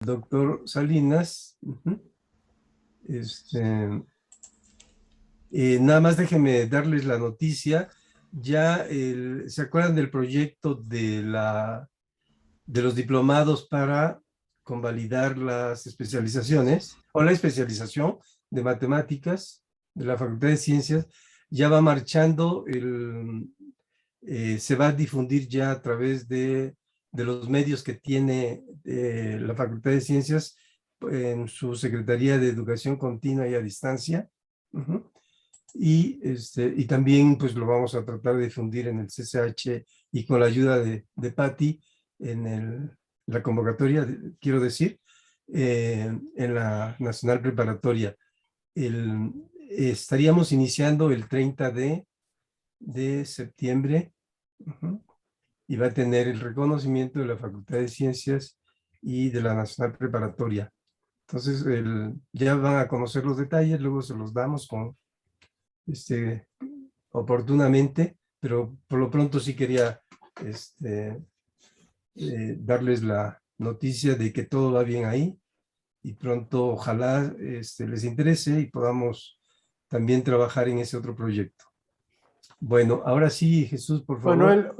doctor Salinas. Este, nada más déjenme darles la noticia. Ya ¿se acuerdan del proyecto de los diplomados para convalidar las especializaciones o la especialización de matemáticas de la Facultad de Ciencias? Ya va marchando, se va a difundir ya a través de los medios que tiene la Facultad de Ciencias en su Secretaría de Educación Continua y a Distancia. Y también pues lo vamos a tratar de difundir en el CCH y con la ayuda de Patti en la convocatoria, quiero decir, en la Nacional Preparatoria. Estaríamos iniciando el 30 de septiembre. Y va a tener el reconocimiento de la Facultad de Ciencias y de la Nacional Preparatoria. Entonces, ya van a conocer los detalles, luego se los damos oportunamente, pero por lo pronto sí quería darles la noticia de que todo va bien ahí y pronto ojalá les interese y podamos también trabajar en ese otro proyecto. Bueno, ahora sí, Jesús, por favor. Manuel,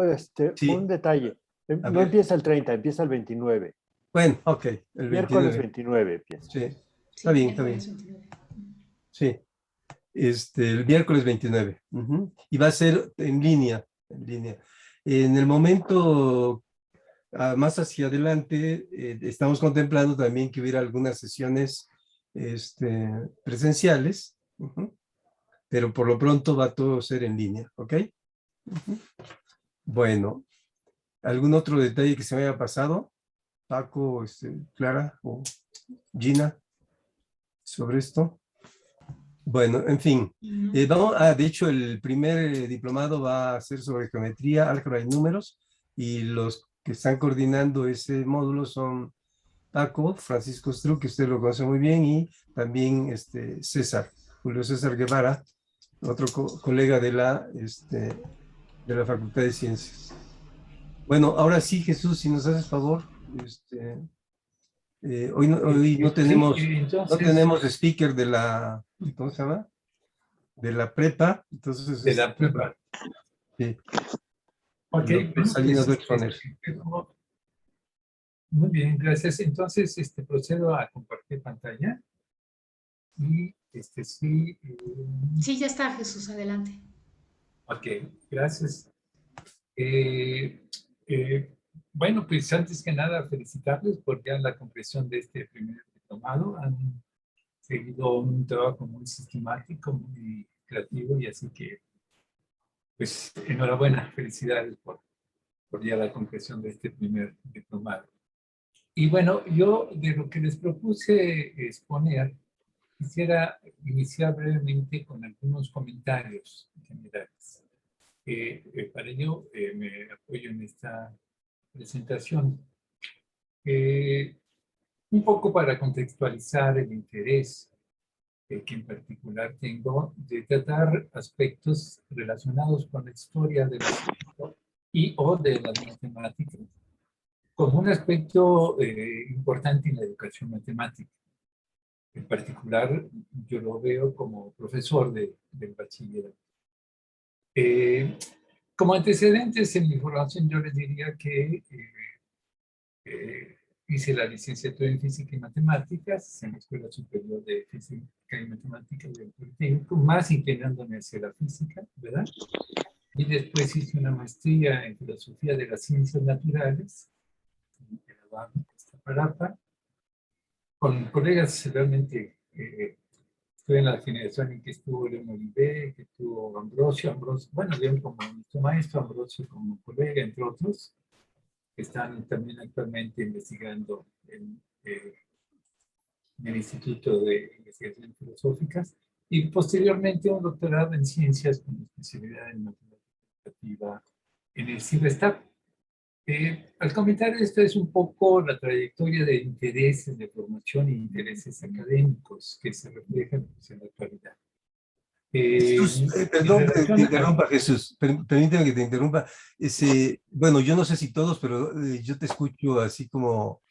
Sí. un detalle. A No ver. empieza el 30, empieza el 29. Bueno, ok, el Miércoles 29. 29 empieza. Sí, está bien, está bien. Sí, el miércoles 29. Y va a ser en línea, en línea. En el momento más hacia adelante, estamos contemplando también que hubiera algunas sesiones presenciales, pero por lo pronto va a todo ser en línea, ¿ok? Bueno, ¿algún otro detalle que se me haya pasado? Paco, Clara o Gina, sobre esto. Bueno, en fin, de hecho el primer diplomado va a ser sobre geometría, álgebra y números, y los que están coordinando ese módulo son Paco, Francisco Stru, que usted lo conoce muy bien, y también César, Julio César Guevara, otro colega de la Facultad de Ciencias. Bueno, ahora sí, Jesús, si nos haces favor, hoy no tenemos, sí, entonces, no tenemos speaker de la, ¿cómo se llama? De la prepa, entonces... De la prepa. Sí. Ok, Salinas va a exponer. Muy bien, gracias. Entonces, procedo a compartir pantalla. Y sí. Sí, ya está, Jesús, adelante. Ok, gracias. Bueno, pues antes que nada, felicitarles por ya la concreción de este primer diplomado. Han seguido un trabajo muy sistemático, muy creativo, y así que, pues, enhorabuena, felicidades por ya la concreción de este primer diplomado. Y bueno, yo de lo que les propuse exponer, quisiera iniciar brevemente con algunos comentarios generales. Para ello me apoyo en esta presentación. Un poco para contextualizar el interés que en particular tengo de tratar aspectos relacionados con la historia de la ciencia y o de las matemáticas como un aspecto importante en la educación matemática. En particular, yo lo veo como profesor del bachillerato. Como antecedentes en mi formación, yo les diría que hice la licenciatura en Física y Matemáticas en la Escuela Superior de Física y Matemáticas del Politécnico, más inclinándome hacia la física, ¿verdad? Y después hice una maestría en Filosofía de las Ciencias Naturales en la UAM de Iztapalapa, con colegas realmente. Estuve en la generación en que estuvo León Olivé, que estuvo Ambrosio, bueno, León como nuestro maestro, Ambrosio como colega, entre otros, que están también actualmente investigando en el Instituto de Investigaciones Filosóficas, y posteriormente un doctorado en ciencias con especialidad en matemática educativa en el CIBESTAP. Al comentar esto es un poco la trayectoria de intereses de formación e intereses académicos que se reflejan en la actualidad. Jesús, perdón que te interrumpa, Jesús, permíteme que te interrumpa. Bueno, yo no sé si todos, pero yo te escucho así como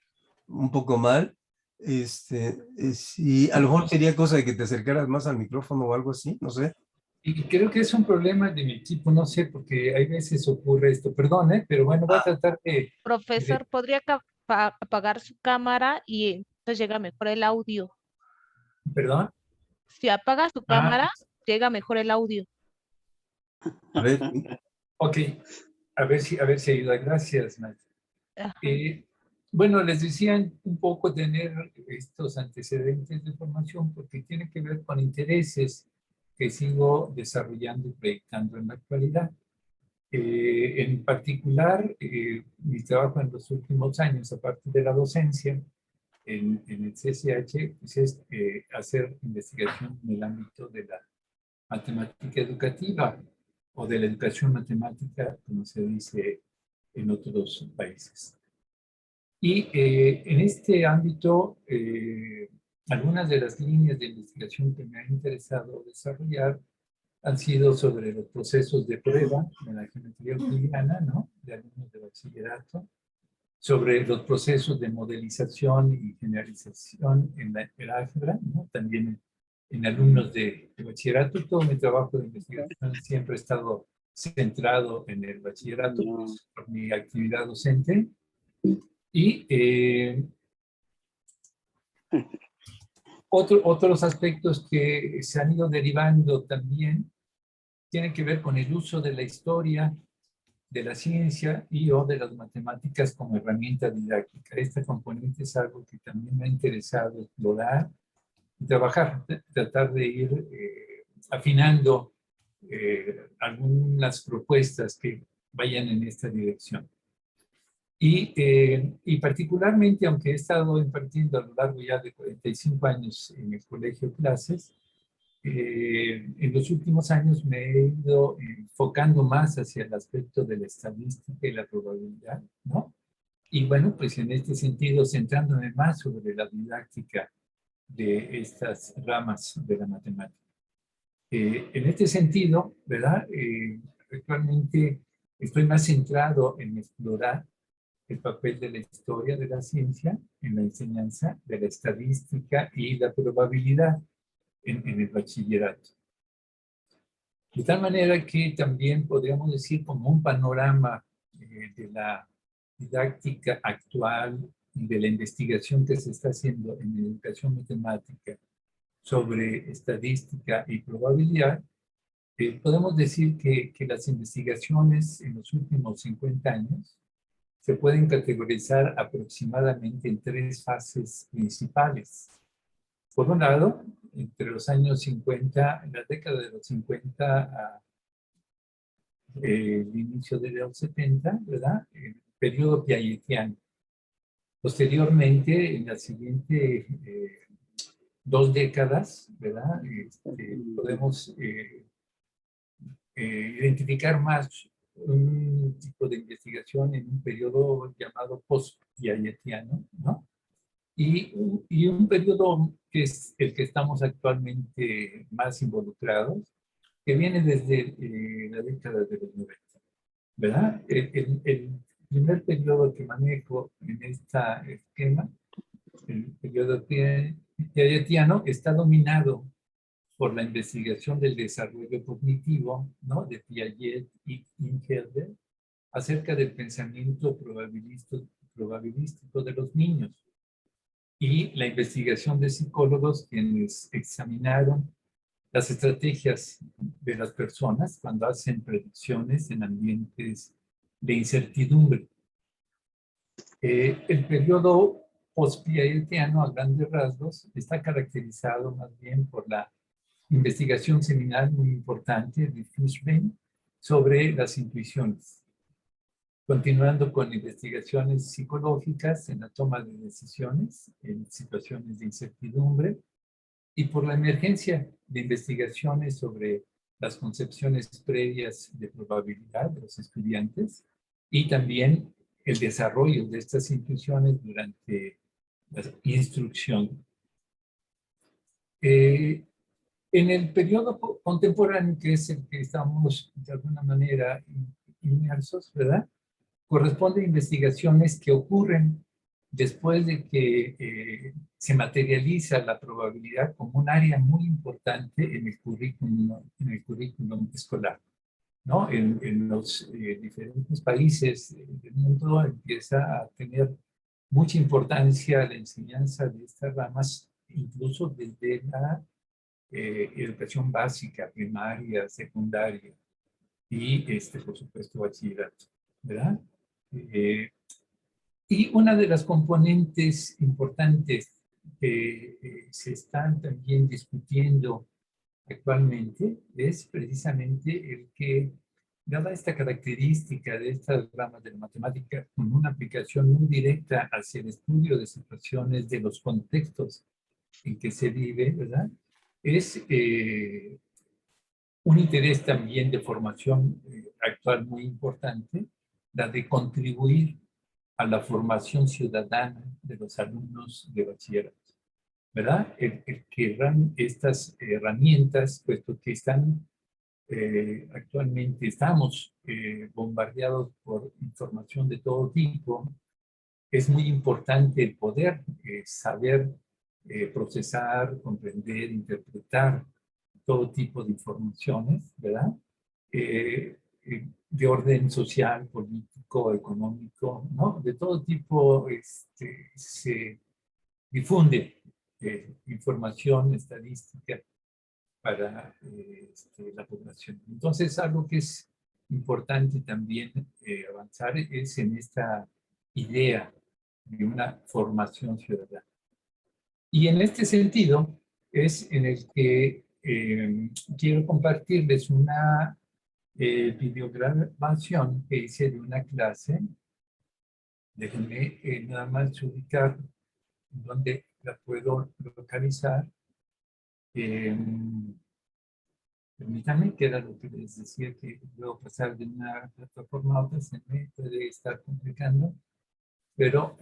un poco mal. Sí, a lo mejor sería cosa de que te acercaras más al micrófono o algo así, no sé. Y creo que es un problema de mi equipo, no sé, porque hay veces ocurre esto. Perdón, pero bueno, voy a tratar de- Profesor, ¿podría apagar su cámara y entonces llega mejor el audio? perdón. Si apaga su Ah, cámara, llega mejor el audio. A ver, ok. A ver si ayuda. Gracias, Nat. Ajá. Bueno, les decía un poco tener estos antecedentes de formación porque tiene que ver con intereses que sigo desarrollando y proyectando en la actualidad. En particular, mi trabajo en los últimos años, aparte de la docencia en el CCH, pues es hacer investigación en el ámbito de la matemática educativa o de la educación matemática, como se dice en otros países. Y en este ámbito, algunas de las líneas de investigación que me han interesado desarrollar han sido sobre los procesos de prueba de la geometría euclidiana, ¿no? De alumnos de bachillerato, sobre los procesos de modelización y generalización en el álgebra, ¿no? También en alumnos de bachillerato. Todo mi trabajo de investigación siempre ha estado centrado en el bachillerato, pues, por mi actividad docente. Y otros aspectos que se han ido derivando también tienen que ver con el uso de la historia, de la ciencia y o de las matemáticas como herramienta didáctica. Este componente es algo que también me ha interesado explorar y trabajar, tratar de ir afinando algunas propuestas que vayan en esta dirección. Y particularmente, aunque he estado impartiendo a lo largo ya de 45 años en el colegio clases, en los últimos años me he ido enfocando más hacia el aspecto de la estadística y la probabilidad, ¿no? Y bueno, pues en este sentido, centrándome más sobre la didáctica de estas ramas de la matemática. En este sentido, ¿verdad? Actualmente estoy más centrado en explorar el papel de la historia de la ciencia en la enseñanza de la estadística y la probabilidad en el bachillerato. De tal manera que también podríamos decir como un panorama de la didáctica actual y de la investigación que se está haciendo en educación matemática sobre estadística y probabilidad, podemos decir que las investigaciones en los últimos 50 años se pueden categorizar aproximadamente en tres fases principales. Por un lado, entre los años 50, en la década de los 50 a el inicio de los 70, ¿verdad? El periodo piagetiano. Posteriormente, en las siguientes 2 décadas, ¿verdad? Podemos identificar más un tipo de investigación en un periodo llamado post-piagetiano, ¿no? Y un periodo que es el que estamos actualmente más involucrados, que viene desde la década de los 90, ¿verdad? El primer periodo que manejo en este esquema, el periodo piagetiano, está dominado por la investigación del desarrollo cognitivo, ¿no? De Piaget y Ingelder, acerca del pensamiento probabilístico de los niños, y la investigación de psicólogos quienes examinaron las estrategias de las personas cuando hacen predicciones en ambientes de incertidumbre. El periodo post-piagetiano, a grandes rasgos, está caracterizado más bien por la investigación seminal muy importante de Fishbein sobre las intuiciones, continuando con investigaciones psicológicas en la toma de decisiones en situaciones de incertidumbre, y por la emergencia de investigaciones sobre las concepciones previas de probabilidad de los estudiantes y también el desarrollo de estas intuiciones durante la instrucción. En el periodo contemporáneo, que es el que estamos de alguna manera inmersos, ¿verdad? Corresponde a investigaciones que ocurren después de que se materializa la probabilidad como un área muy importante en el currículum escolar, ¿no? En los diferentes países del mundo empieza a tener mucha importancia la enseñanza de estas ramas, incluso desde la educación básica, primaria, secundaria y, por supuesto, bachillerato, ¿verdad? Y una de las componentes importantes que se están también discutiendo actualmente es precisamente el que, dada esta característica de estas ramas de la matemática, con una aplicación muy directa hacia el estudio de situaciones de los contextos en que se vive, ¿verdad? Es un interés también de formación actual muy importante, la de contribuir a la formación ciudadana de los alumnos de bachillerato, ¿verdad? El que estas herramientas, puesto que están actualmente estamos bombardeados por información de todo tipo, es muy importante el poder saber procesar, comprender, interpretar todo tipo de informaciones, ¿verdad? De orden social, político, económico, ¿no? De todo tipo se difunde información estadística para la población. Entonces, algo que es importante también avanzar es en esta idea de una formación ciudadana. Y en este sentido es en el que quiero compartirles una videograbación que hice de una clase. Déjenme nada más ubicar donde la puedo localizar. Permítanme, que era lo que les decía, que luego pasar de una plataforma a otra se me puede estar complicando, pero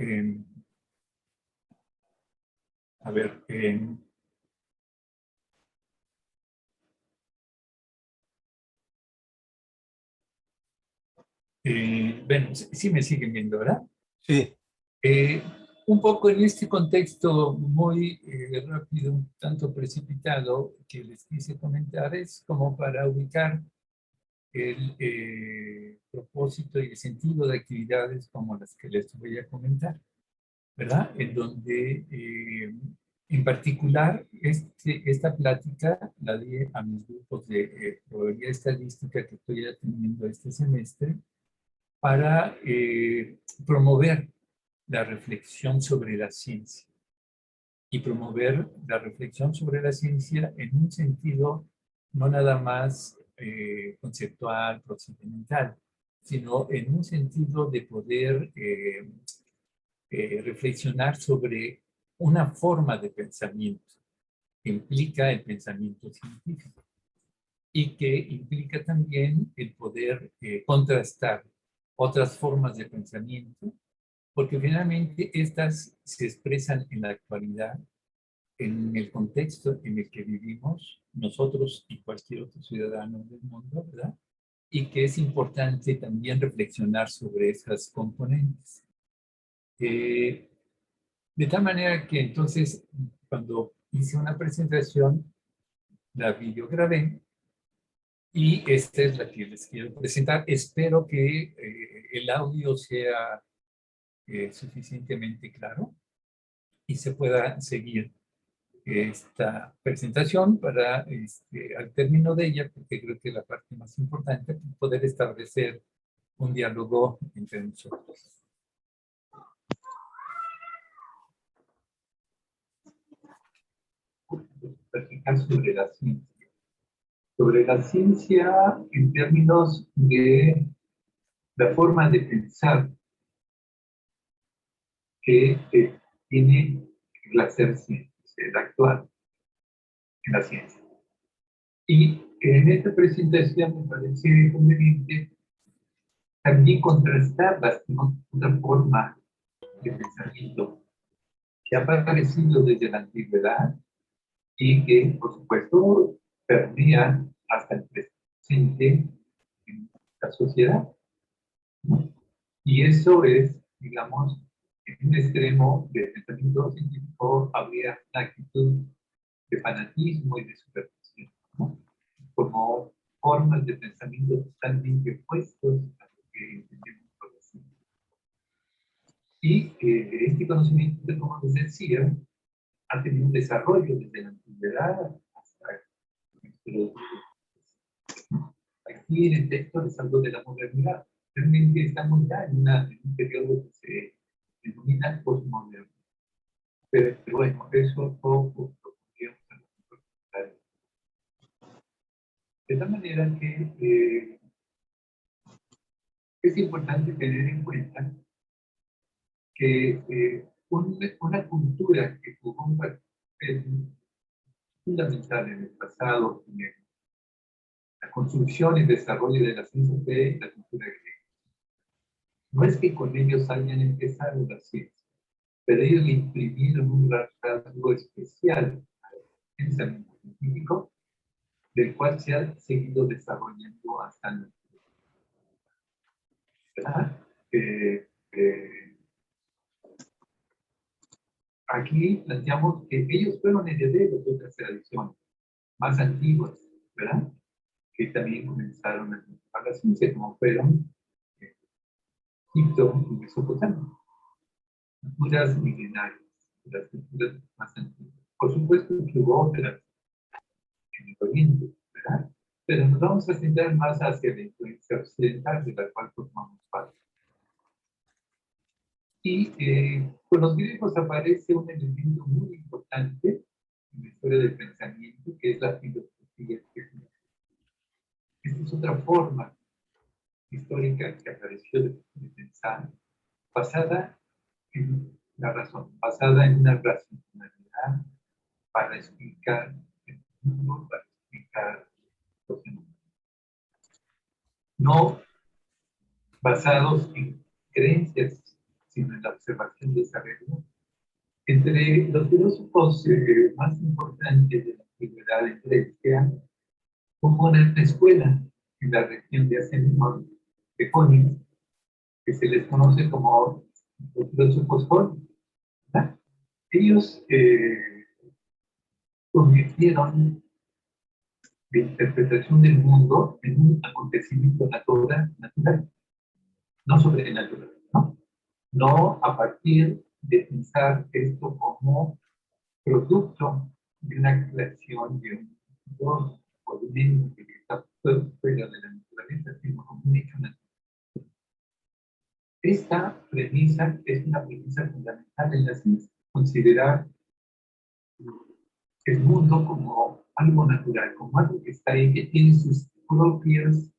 a ver, bueno, sí me siguen viendo, ¿verdad? Sí. Un poco en este contexto muy rápido, un tanto precipitado, que les quise comentar, es como para ubicar el propósito y el sentido de actividades como las que les voy a comentar, ¿verdad? En donde, en particular, esta plática la di a mis grupos de probabilidad estadística que estoy atendiendo este semestre para promover la reflexión sobre la ciencia y promover la reflexión sobre la ciencia en un sentido no nada más conceptual, procedimental, sino en un sentido de poder reflexionar sobre una forma de pensamiento que implica el pensamiento científico y que implica también el poder contrastar otras formas de pensamiento, porque finalmente estas se expresan en la actualidad, en el contexto en el que vivimos nosotros y cualquier otro ciudadano del mundo, ¿verdad? Y que es importante también reflexionar sobre esas componentes. De tal manera que entonces, cuando hice una presentación, la videograbé y esta es la que les quiero presentar. Espero que el audio sea suficientemente claro y se pueda seguir esta presentación para, al término de ella, porque creo que la parte más importante es poder establecer un diálogo entre nosotros. Platicar sobre la ciencia en términos de la forma de pensar que tiene el hacer ciencia, el actuar en la ciencia. Y en esta presentación me parece conveniente también contrastarlas con una forma de pensamiento que ha aparecido desde la antigüedad y que, por supuesto, permea hasta el presente en la sociedad. Y eso es, digamos, En un extremo del pensamiento científico habría una actitud de fanatismo y de superstición, ¿no? Como formas de pensamiento totalmente opuestos a lo que entendemos por la ciencia. Y este conocimiento, como les decía, ha tenido un desarrollo desde la antigüedad hasta nuestros días. Aquí en el texto les hablo de la modernidad. Realmente estamos ya en un periodo que se denomina postmoderno. Pero bueno, eso poco lo podríamos hablar. De tal manera que es importante tener en cuenta que una cultura que jugó un papel fundamental en el pasado, en la construcción y desarrollo de la ciencia de la cultura griega. No es que con ellos hayan empezado la ciencia, pero ellos le imprimieron un rasgo especial al pensamiento científico, del cual se ha seguido desarrollando hasta nuestro día. Aquí planteamos que ellos fueron herederos de otras tradiciones más antiguas, ¿verdad? Que también comenzaron a cultivar la ciencia, como fueron Egipto y Mesopotamia, culturas milenarias, las culturas más antiguas. Por supuesto que hubo otras en el Oriente, ¿verdad? Pero nos vamos a centrar más hacia la influencia occidental de la cual formamos parte. Y con los griegos aparece un elemento muy importante en la historia del pensamiento, que es la filosofía. Esta es otra forma histórica que apareció de pensar, basada en la razón, basada en una racionalidad para explicar el mundo, para explicar los fenómenos. No basados en creencias, sino en la observación de esa realidad. Entre los filósofos más importantes de la antigüedad en Grecia, hubo una escuela en la región de Asia Menor, de Jonia, que se les conoce como los filósofos jónicos. Ellos convirtieron la interpretación del mundo en un acontecimiento natural, no sobrenatural, ¿no? No a partir de pensar esto como producto de una creación de un Dios o de un ente que está fuera de la naturaleza, sino como un hecho natural. Esta premisa es una premisa fundamental en la ciencia, considerar el mundo como algo natural, como algo que está ahí, que tiene sus propias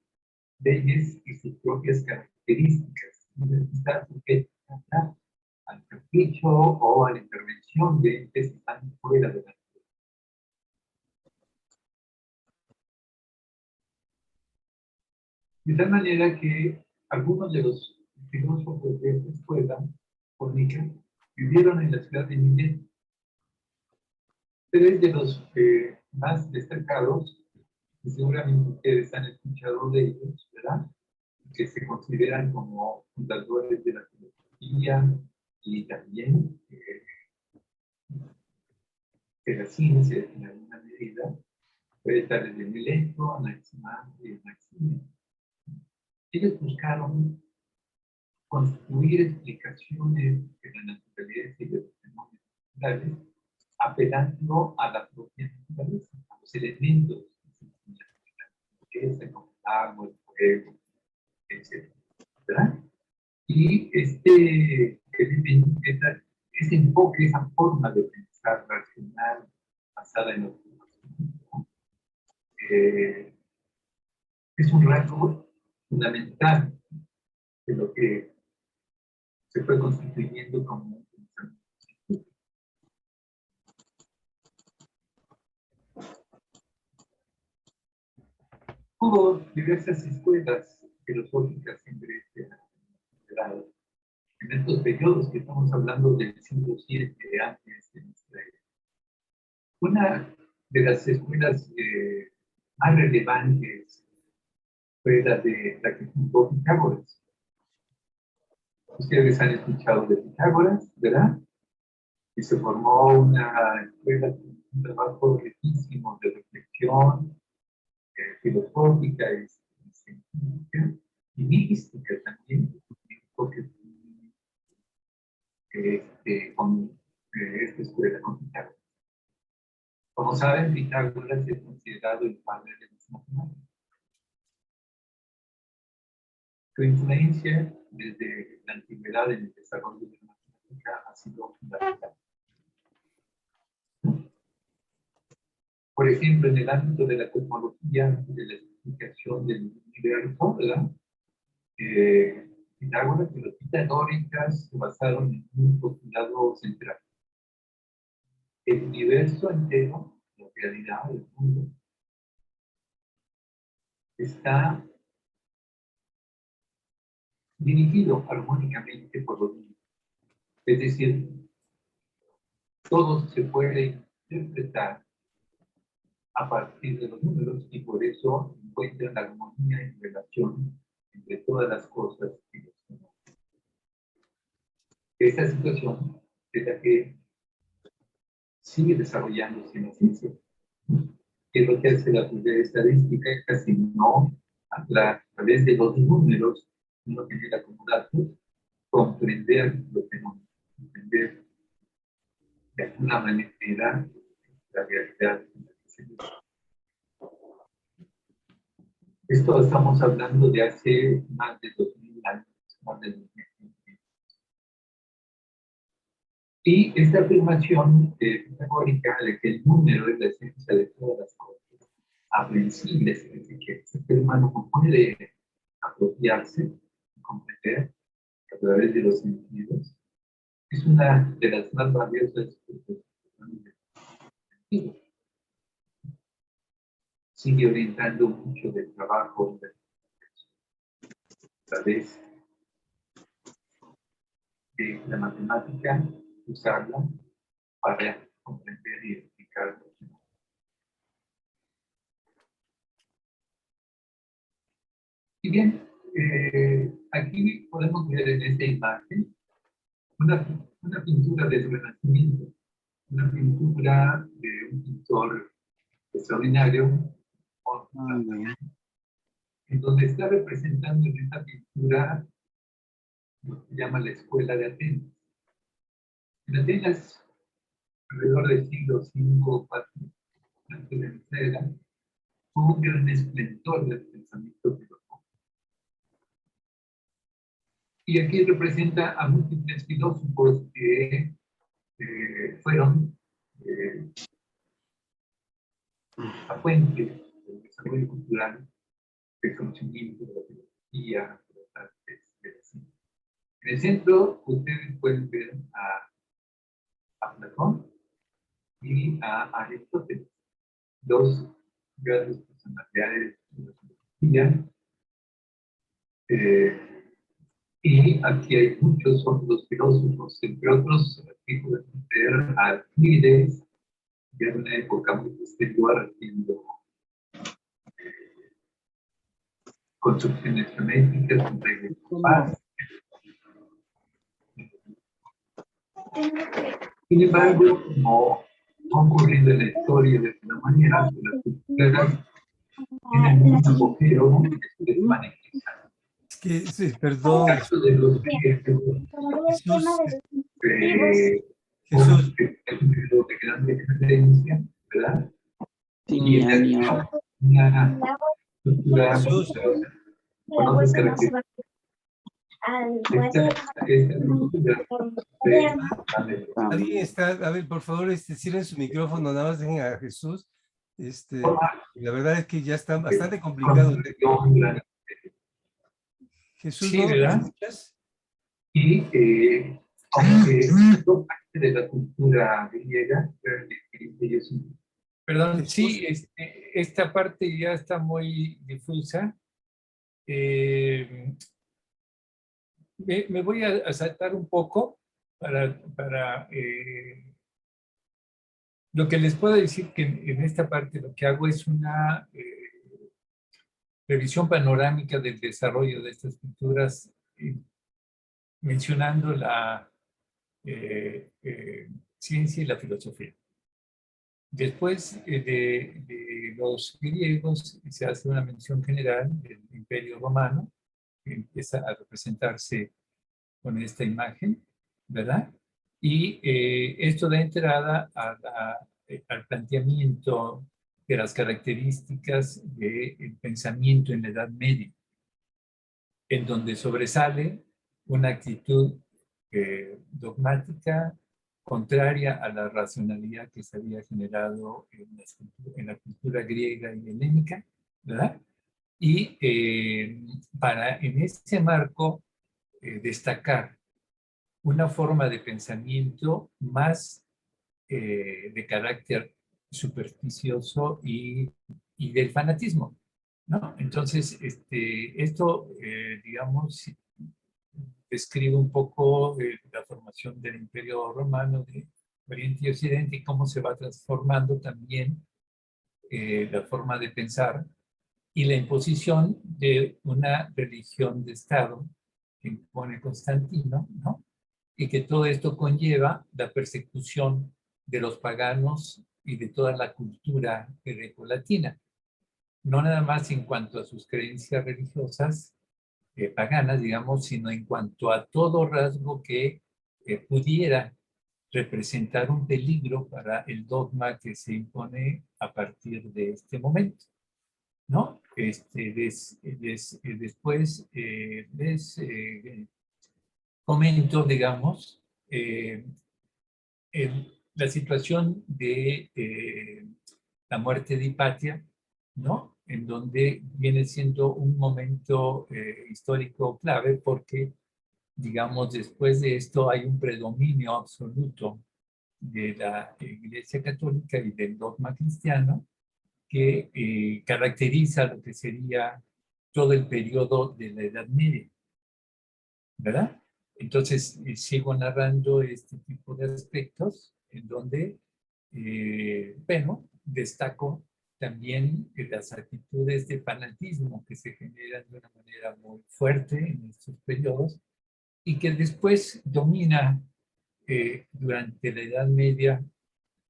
leyes y sus propias características. No está sujeta al capricho o a la intervención de entes que están fuera de la naturaleza. De tal manera que algunos de los filósofos de esta escuela jónica vivieron en la ciudad de Mileto. Tres de los más destacados, que seguramente ustedes han escuchado de ellos, ¿verdad? Que se consideran como fundadores de la filosofía y también de la ciencia en alguna medida, puede estar desde Mileto, Anaximandro y Anaximandro. Ellos buscaron construir explicaciones de la naturaleza y de los fenómenos naturales, apelando a la propia naturaleza, a los elementos que se como el agua, el fuego, etc. ¿Verdad? Y este enfoque, esa forma de pensar racional, basada en los es un rasgo fundamental de lo que se fue constituyendo como un pensamiento. Hubo diversas escuelas filosóficas en Grecia, en estos periodos que estamos hablando del siglo VII antes de nuestra era. Una de las escuelas más relevantes fue la que fundó Pitágoras. Ustedes han escuchado de Pitágoras, ¿verdad? Y se formó una escuela, un trabajo riquísimo de reflexión filosófica y científica y mística también, porque con esta escuela con Pitágoras. Como saben, Pitágoras es considerado el padre de las matemáticas. Su influencia desde la antigüedad en el desarrollo de la matemática ha sido fundamental. Por ejemplo, en el ámbito de la cosmología, de la explicación del universo, ¿verdad? Pitágoras y los pitagóricas se basaron en un postulado central. El universo entero, la realidad del mundo, está dirigido armónicamente por los números. Es decir, todo se puede interpretar a partir de los números y por eso encuentran la armonía y relación entre todas las cosas y los números. Esta situación es la que sigue desarrollándose en la ciencia. Que es lo que hace la teoría estadística, casi no a través de los números, sino que genera como datos, comprender los fenómenos, comprender de alguna manera la realidad. Esto estamos hablando de hace más de 2000 años, más de 2000 años. Y esta afirmación pitagórica de que el número es la esencia de todas las cosas aprensibles, es decir, que el ser humano no puede apropiarse, comprender a través de los sentidos, es una de las más valiosas sentidos. Sigue orientando mucho del trabajo a través de la matemática, usarla para comprender y explicar. Y bien, aquí podemos ver en esta imagen una pintura del Renacimiento, una pintura de un pintor extraordinario, en donde está representando en esta pintura lo que se llama la Escuela de Atenas. En Atenas, alrededor del siglo V o IV antes de nuestra era, hubo un gran esplendor del pensamiento filosófico. Y aquí representa a múltiples filósofos que fueron la fuente del desarrollo cultural, del conocimiento, de la filosofía, de las artes, de la ciencia. En el centro, ustedes pueden ver a Platón y a Aristóteles, dos grandes personalidades de la filosofía. Y aquí hay muchos otros filósofos, entre otros, aquí podemos ver a Alquímedes, que era una época muy posterior, haciendo construcciones geométricas, un rey de paz. Sin embargo, no ha ocurrido en la historia de una manera que las culturas tienen un apogeo y se desvanecen. Es que, sí, perdón, En el caso de los griegos, Jesús, Jesús es un periodo de gran decadencia, ¿verdad? Y en una cultura Jesús, con otras características. Esta cultura alguien está, a ver, por favor, cierren su micrófono, nada más dejen a Jesús. La verdad es que ya está bastante complicado. Jesús, sí, ¿no me ¿verdad? escuchas? Y aunque es parte de la cultura griega, ellos. Perdón, sí, esta parte ya está muy difusa. Me voy a saltar un poco para lo que les puedo decir que en esta parte lo que hago es una revisión panorámica del desarrollo de estas culturas mencionando la ciencia y la filosofía. Después de los griegos se hace una mención general del Imperio Romano, que empieza a representarse con esta imagen, ¿verdad? Y esto da entrada al planteamiento de las características del pensamiento en la Edad Media, en donde sobresale una actitud dogmática contraria a la racionalidad que se había generado en la cultura griega y helénica, ¿verdad? Y para en ese marco destacar una forma de pensamiento más de carácter supersticioso y del fanatismo, ¿no? Entonces, esto, digamos, describe un poco la formación del Imperio Romano de Oriente y Occidente y cómo se va transformando también la forma de pensar y la imposición de una religión de Estado que impone Constantino, ¿no? Y que todo esto conlleva la persecución de los paganos y de toda la cultura grecolatina, no nada más en cuanto a sus creencias religiosas paganas, digamos, sino en cuanto a todo rasgo que pudiera representar un peligro para el dogma que se impone a partir de este momento, ¿no? Después les comento, digamos, la situación de la muerte de Hipatia, ¿no? En donde viene siendo un momento histórico clave porque, digamos, después de esto hay un predominio absoluto de la Iglesia Católica y del dogma cristiano que caracteriza lo que sería todo el periodo de la Edad Media, ¿verdad? Entonces, sigo narrando este tipo de aspectos en donde, bueno, destaco también las actitudes de fanatismo que se generan de una manera muy fuerte en estos periodos y que después domina durante la Edad Media,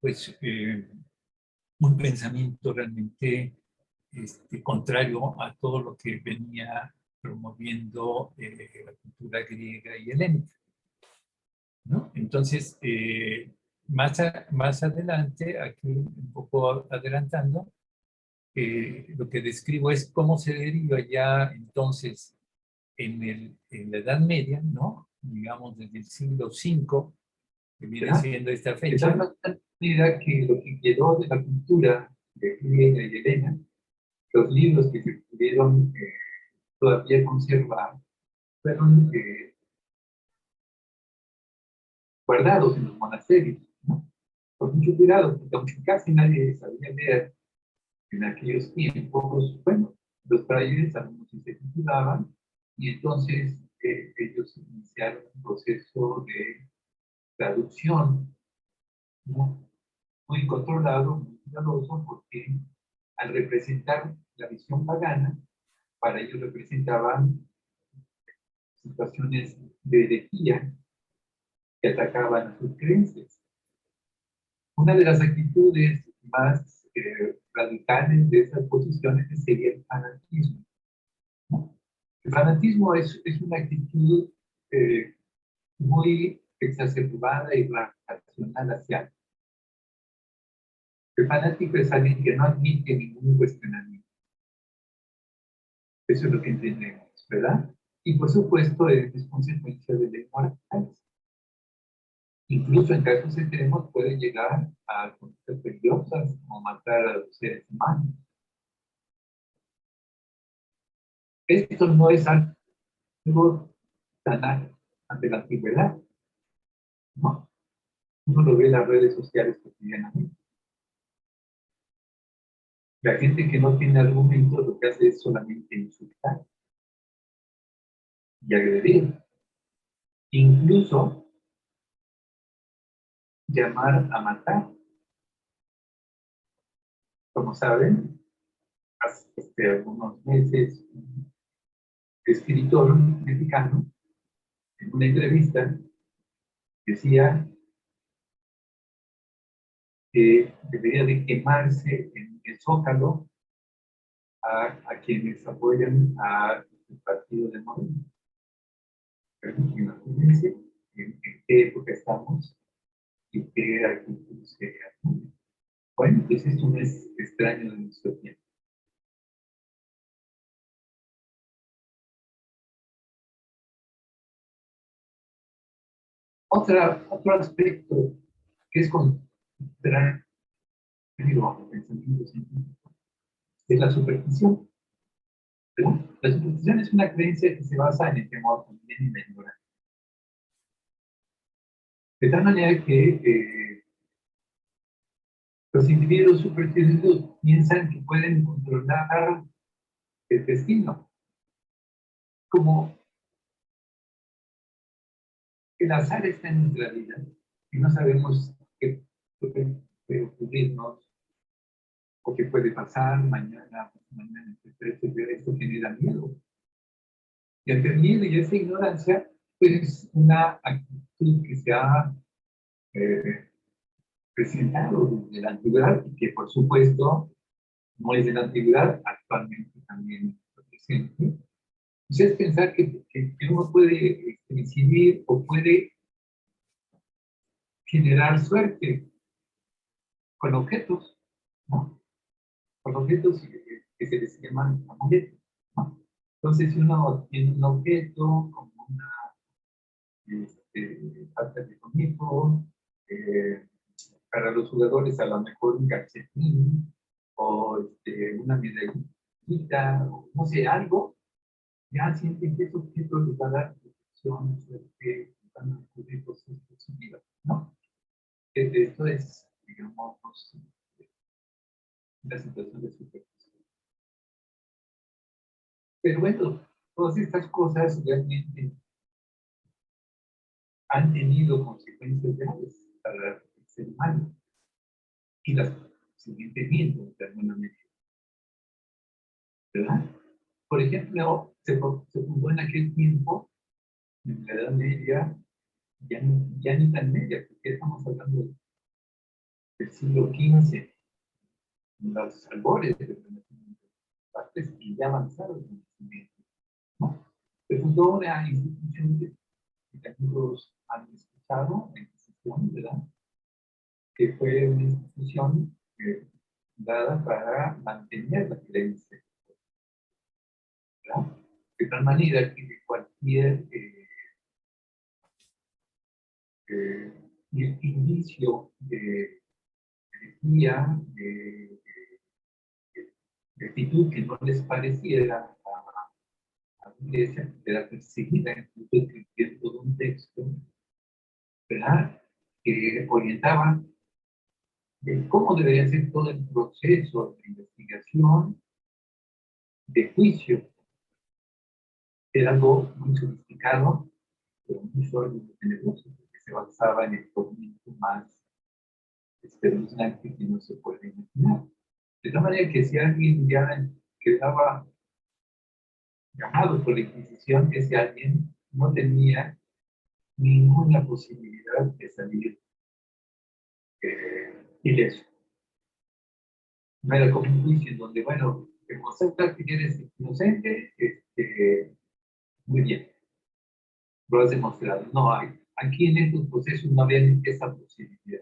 pues, un pensamiento realmente contrario a todo lo que venía promoviendo la cultura griega y helénica, ¿no? Entonces, más adelante, aquí un poco adelantando, lo que describo es cómo se deriva ya entonces en la Edad Media, ¿no? Digamos desde el siglo V, que viene siendo esta fecha. De tal manera que lo que quedó de la cultura griega y helena, los libros que se pudieron todavía conservar, fueron guardados en los monasterios, ¿no? Con mucho cuidado, porque aunque casi nadie sabía leer en aquellos tiempos, bueno, los frailes algunos sí se titulaban, y entonces ellos iniciaron un proceso de traducción, ¿no? Muy controlado, muy cuidadoso, porque al representar la visión pagana, para ellos representaban situaciones de herejía que atacaban a sus creencias. Una de las actitudes más radicales de esas posiciones sería el fanatismo, ¿no? El fanatismo es una actitud muy exacerbada y racional hacia algo. El fanático es alguien que no admite ningún cuestionamiento. Eso es lo que entendemos, ¿verdad? Y por supuesto es consecuencia de leyes morales. Incluso en casos extremos puede llegar a conductas peligrosas como matar a los seres humanos. Esto no es algo tan ante la antigüedad, ¿no? Uno lo ve en las redes sociales cotidianamente. La gente que no tiene argumentos lo que hace es solamente insultar y agredir. Incluso llamar a matar. Como saben, hace algunos meses un escritor mexicano en una entrevista decía que debería de quemarse en el Zócalo a quienes apoyan al partido de Morena. Imagínense en qué época estamos y qué actitud se asume. Bueno, pues esto no es extraño de nuestro tiempo. Otro aspecto que es contrario al pensamiento científico es la superstición. ¿Verdad? La superstición es una creencia que se basa en el temor también y en la ignorancia. De tal manera que los individuos supersticiosos piensan que pueden controlar el destino, como el azar está en nuestra vida y no sabemos qué puede ocurrirnos o qué puede pasar mañana, etcétera. Esto genera miedo. Y ante el miedo y esa ignorancia, pues una actitud que se ha presentado desde la antigüedad y que por supuesto no es de la antigüedad, actualmente también es presente. Pues es pensar que uno puede incidir o puede generar suerte con objetos, ¿no? Con objetos que se les llaman amuletos, ¿no? Entonces, si uno tiene un objeto como una pata de conejo, para los jugadores a lo mejor un calcetín, o una medallita, o no sé, algo, ya sienten que esos objetos les va a dar protección, suerte, van a descubrir cosas de su vida, ¿no? Esto es, digamos, la situación de superstición. Pero bueno, todas estas cosas realmente han tenido consecuencias graves para el ser humano y las siguen teniendo de alguna medida, ¿verdad? Por ejemplo, se fundó en aquel tiempo, en la Edad Media, ya ni tan media, porque estamos hablando del siglo XV, los albores del Renacimiento, partes que ya avanzaron en el Renacimiento, ¿no? Se fundó una institución que todos han escuchado, la Inquisición, ¿verdad? Que fue una institución dada para mantener la creencia, ¿verdad? De tal manera que cualquier indicio de herejía, de actitud que no les pareciera a la iglesia, era perseguida, incluso escribiendo todo un texto, ¿verdad? Que orientaba de cómo debería ser todo el proceso de investigación, de juicio. Era algo muy sofisticado, pero muy sólido y tenebroso, porque se basaba en el conocimiento más espeluznante que no se puede imaginar. De tal manera que si alguien ya quedaba llamado por la Inquisición, ese alguien no tenía ninguna posibilidad de salir ileso. No era como un juicio en donde, bueno, demuestra que eres inocente, muy bien, lo has demostrado. No hay. Aquí en estos procesos no había esa posibilidad.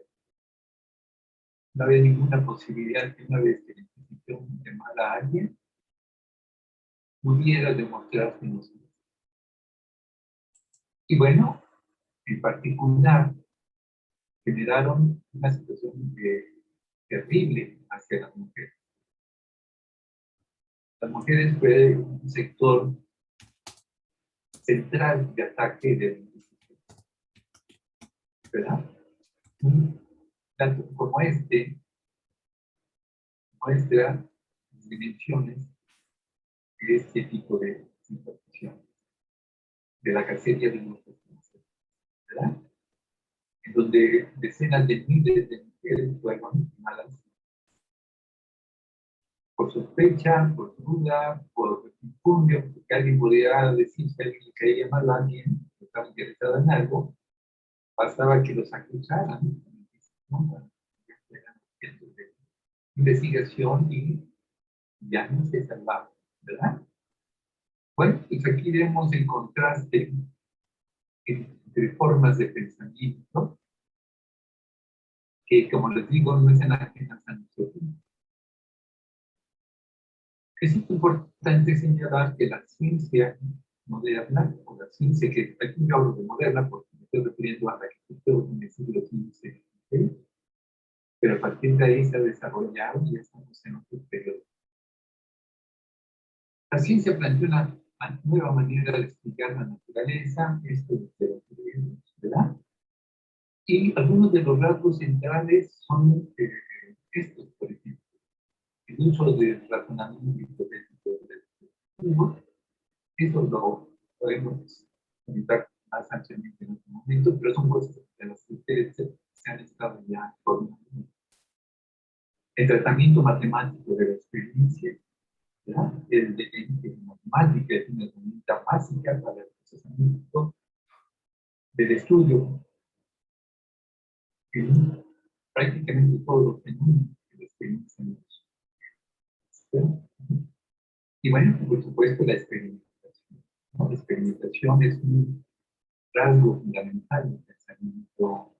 No había ninguna posibilidad que una vez que la Inquisición llamara a alguien, pudiera demostrar su inocencia. Y bueno, en particular, generaron una situación terrible hacia las mujeres. Las mujeres fue un sector central de ataque de la Inquisición, ¿verdad? Tanto como muestra las dimensiones de este tipo de situación, de la cacería de nuestras mujeres, ¿verdad? En donde decenas de miles de mujeres fueron quemadas por sospecha, por duda, por infundio, porque alguien podría decir que alguien le caía mal a alguien, estaba interesado en algo, bastaba que los acusaran, ¿no? Eran objetos de investigación y ya no se salvaban, ¿verdad? Bueno, pues aquí vemos el contraste entre formas de pensamiento que, como les digo, no están ajenas a nosotros. Es importante señalar que la ciencia moderna, o la ciencia que aquí yo hablo de moderna, porque me estoy refiriendo a la que estuvo en el siglo XV, ¿sí? Pero a partir de ahí se ha desarrollado y ya estamos en otro periodo. La ciencia plantea una nueva manera de explicar la naturaleza, esto de los eventos, ¿verdad? Y algunos de los rasgos centrales son estos, por ejemplo, el uso del razonamiento hipotético dedutivo. Eso lo podemos comentar más ampliamente en otro momento, pero son cosas de las que ustedes se han estado ya formando. El tratamiento matemático de la experiencia, ¿verdad? El de matemática es una herramienta básica para el procesamiento del estudio en prácticamente todos los fenómenos que la experiencia nos, ¿sí? Y bueno, por supuesto, la experimentación, ¿no? La experimentación es un rasgo fundamental del pensamiento.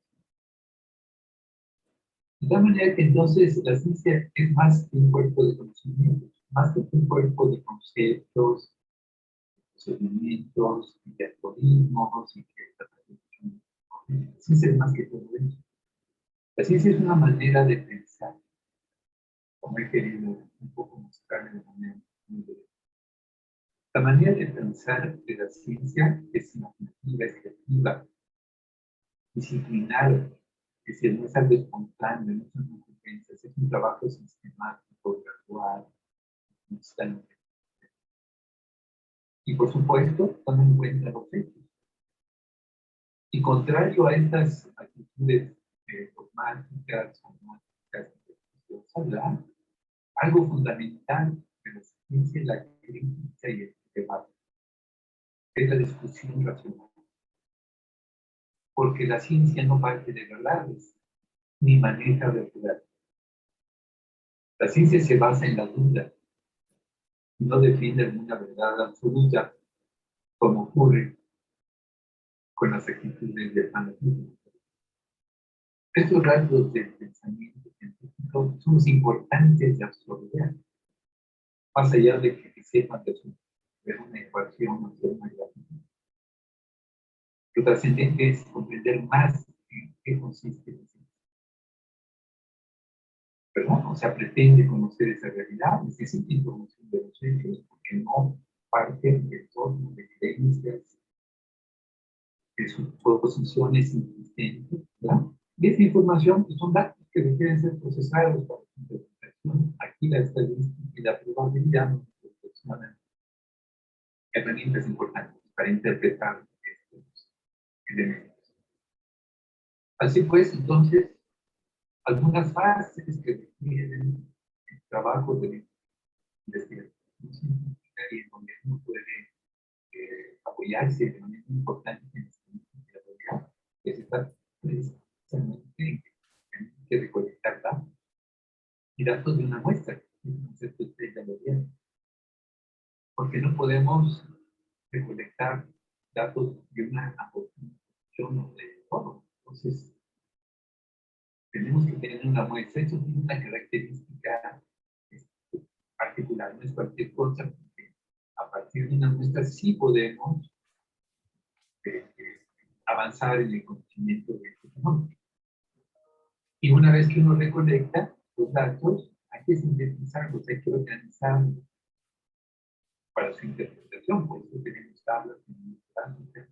De tal manera que entonces la ciencia es más que un cuerpo de conocimientos, más que un cuerpo de conceptos, procedimientos, y de algoritmos, y que la ciencia es más que todo eso. La ciencia es una manera de pensar, como he querido un poco mostrar en el momento. La manera de pensar de la ciencia es imaginativa, es creativa, disciplinada, es decir, no es algo espontáneo, no son consecuencias, es un trabajo sistemático, gradual, constante. Y por supuesto, toma en cuenta los hechos. Y contrario a estas actitudes dogmáticas o mágicas, algo fundamental de la ciencia es la crítica y el debate, es la discusión racional. Porque la ciencia no parte de verdades, ni maneja verdades. La ciencia se basa en la duda, y no defiende alguna verdad absoluta, como ocurre con las actitudes del fanatismo. Estos rasgos del pensamiento científico son los importantes de absorber, más allá de que sepan de una ecuación o de una gráfica. Lo trascendente es comprender más en qué consiste la ciencia, ¿verdad? O sea, pretende conocer esa realidad, necesita información de los hechos, porque no parte de torno de creencias, de suposiciones insistentes, ¿verdad? Y esa información pues, son datos que requieren ser procesados para su interpretación. Aquí la estadística y la probabilidad nos proporcionan herramientas importantes para interpretar estos elementos. Así pues, entonces, algunas fases que requieren el trabajo de investigación científica y en donde uno puede apoyarse de manera importante en la realidad, es estar precisamente en que recolectar datos y datos de una muestra, el concepto de la realidad. Porque no podemos recolectar datos de una aportación de todo. Entonces, tenemos que tener una muestra. Eso tiene una característica particular, no es cualquier cosa, porque a partir de una muestra sí podemos avanzar en el conocimiento de este fenómeno. Y una vez que uno recolecta los datos, hay que sintetizarlos, hay que organizarlos para su interpretación. Por eso tenemos tablas, tenemos gráficas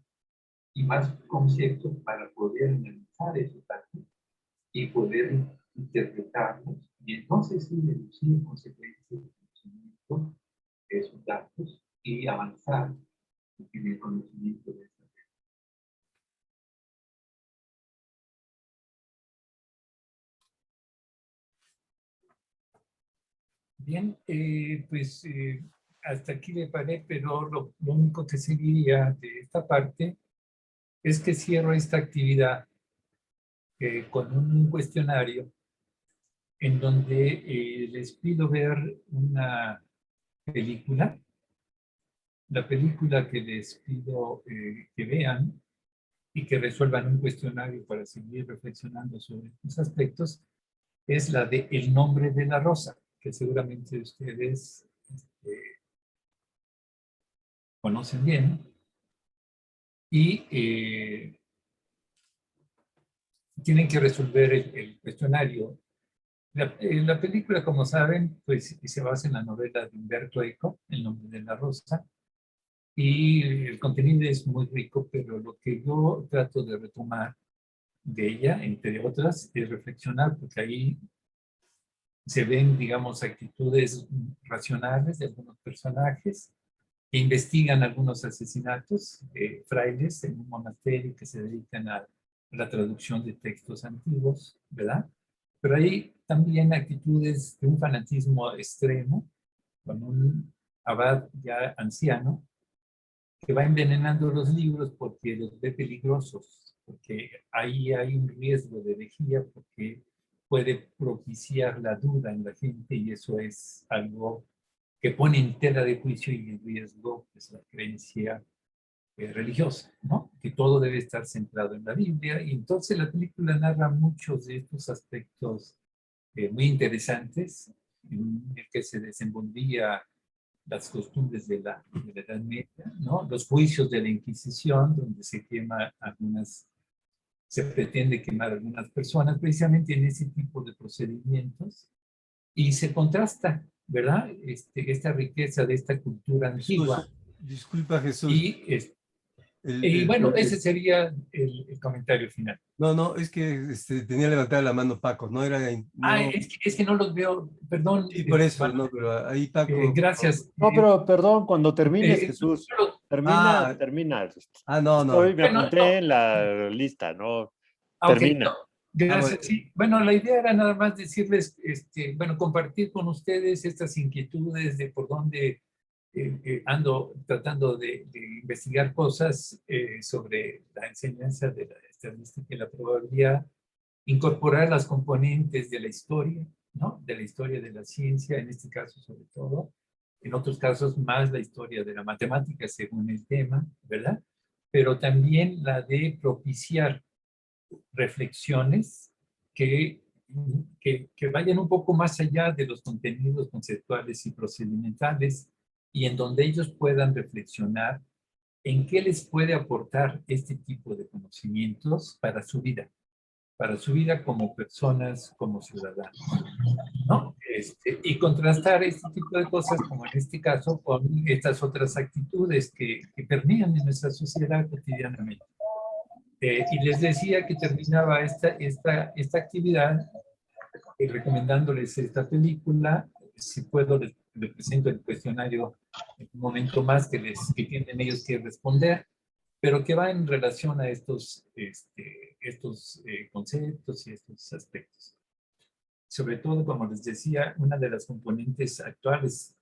y más conceptos para poder analizar esos datos y poder interpretarlos y entonces sí deducir consecuencias del conocimiento de esos datos y avanzar en el conocimiento de esa realidad. Bien, pues hasta aquí me paré, pero lo único que seguiría de esta parte es que cierro esta actividad con un cuestionario en donde les pido ver una película. La película que les pido que vean y que resuelvan un cuestionario para seguir reflexionando sobre estos aspectos es la de El nombre de la rosa, que seguramente ustedes conocen bien. Y tienen que resolver el cuestionario. La película, como saben, pues se basa en la novela de Umberto Eco, El nombre de la rosa, y el contenido es muy rico, pero lo que yo trato de retomar de ella, entre otras, es reflexionar, porque ahí se ven, digamos, actitudes racionales de algunos personajes que investigan algunos asesinatos, frailes en un monasterio que se dedican a la traducción de textos antiguos, ¿verdad? Pero hay también actitudes de un fanatismo extremo, con un abad ya anciano, que va envenenando los libros porque los ve peligrosos, porque ahí hay un riesgo de herejía, porque puede propiciar la duda en la gente y eso es algo que pone en tela de juicio y en riesgo pues, la creencia religiosa, ¿no? Que todo debe estar centrado en la Biblia. Y entonces la película narra muchos de estos aspectos muy interesantes en el que se desenvolvía las costumbres de la Edad Media, ¿no? Los juicios de la Inquisición, donde se quema algunas, se pretende quemar algunas personas, precisamente en ese tipo de procedimientos, y se contrasta, ¿verdad? Esta riqueza de esta cultura antigua. Jesús, disculpa Jesús. Y, El- y el- bueno, ese el- sería el comentario final. no, no, es que tenía levantada la mano Paco, no era, Ah, no, es que no los veo, perdón, sí, por eso, Juan, no, pero ahí Paco, por favor. gracias. No, pero perdón, cuando termines, Eh, Jesús. solo- Termina, Ah, termina. no, no. Me bueno, no, apunté en la lista, ¿no? ok, no, Termina. Bueno, gracias. Sí, bueno, la idea era nada más decirles, bueno, compartir con ustedes estas inquietudes de por dónde ando tratando de investigar cosas sobre la enseñanza de la estadística y la probabilidad, incorporar las componentes de la historia, ¿no? De la historia de la ciencia, en este caso sobre todo, en otros casos más la historia de la matemática según el tema, ¿verdad? Pero también la de propiciar reflexiones que vayan un poco más allá de los contenidos conceptuales y procedimentales y en donde ellos puedan reflexionar en qué les puede aportar este tipo de conocimientos para su vida como personas, como ciudadanos, ¿no? Y contrastar este tipo de cosas, como en este caso, con estas otras actitudes que permean en nuestra sociedad cotidianamente. Y les decía que terminaba esta actividad recomendándoles esta película. Si puedo, les presento el cuestionario en un momento más que tienen ellos que responder, pero que va en relación a estos conceptos y estos aspectos. Sobre todo, como les decía, una de las componentes actuales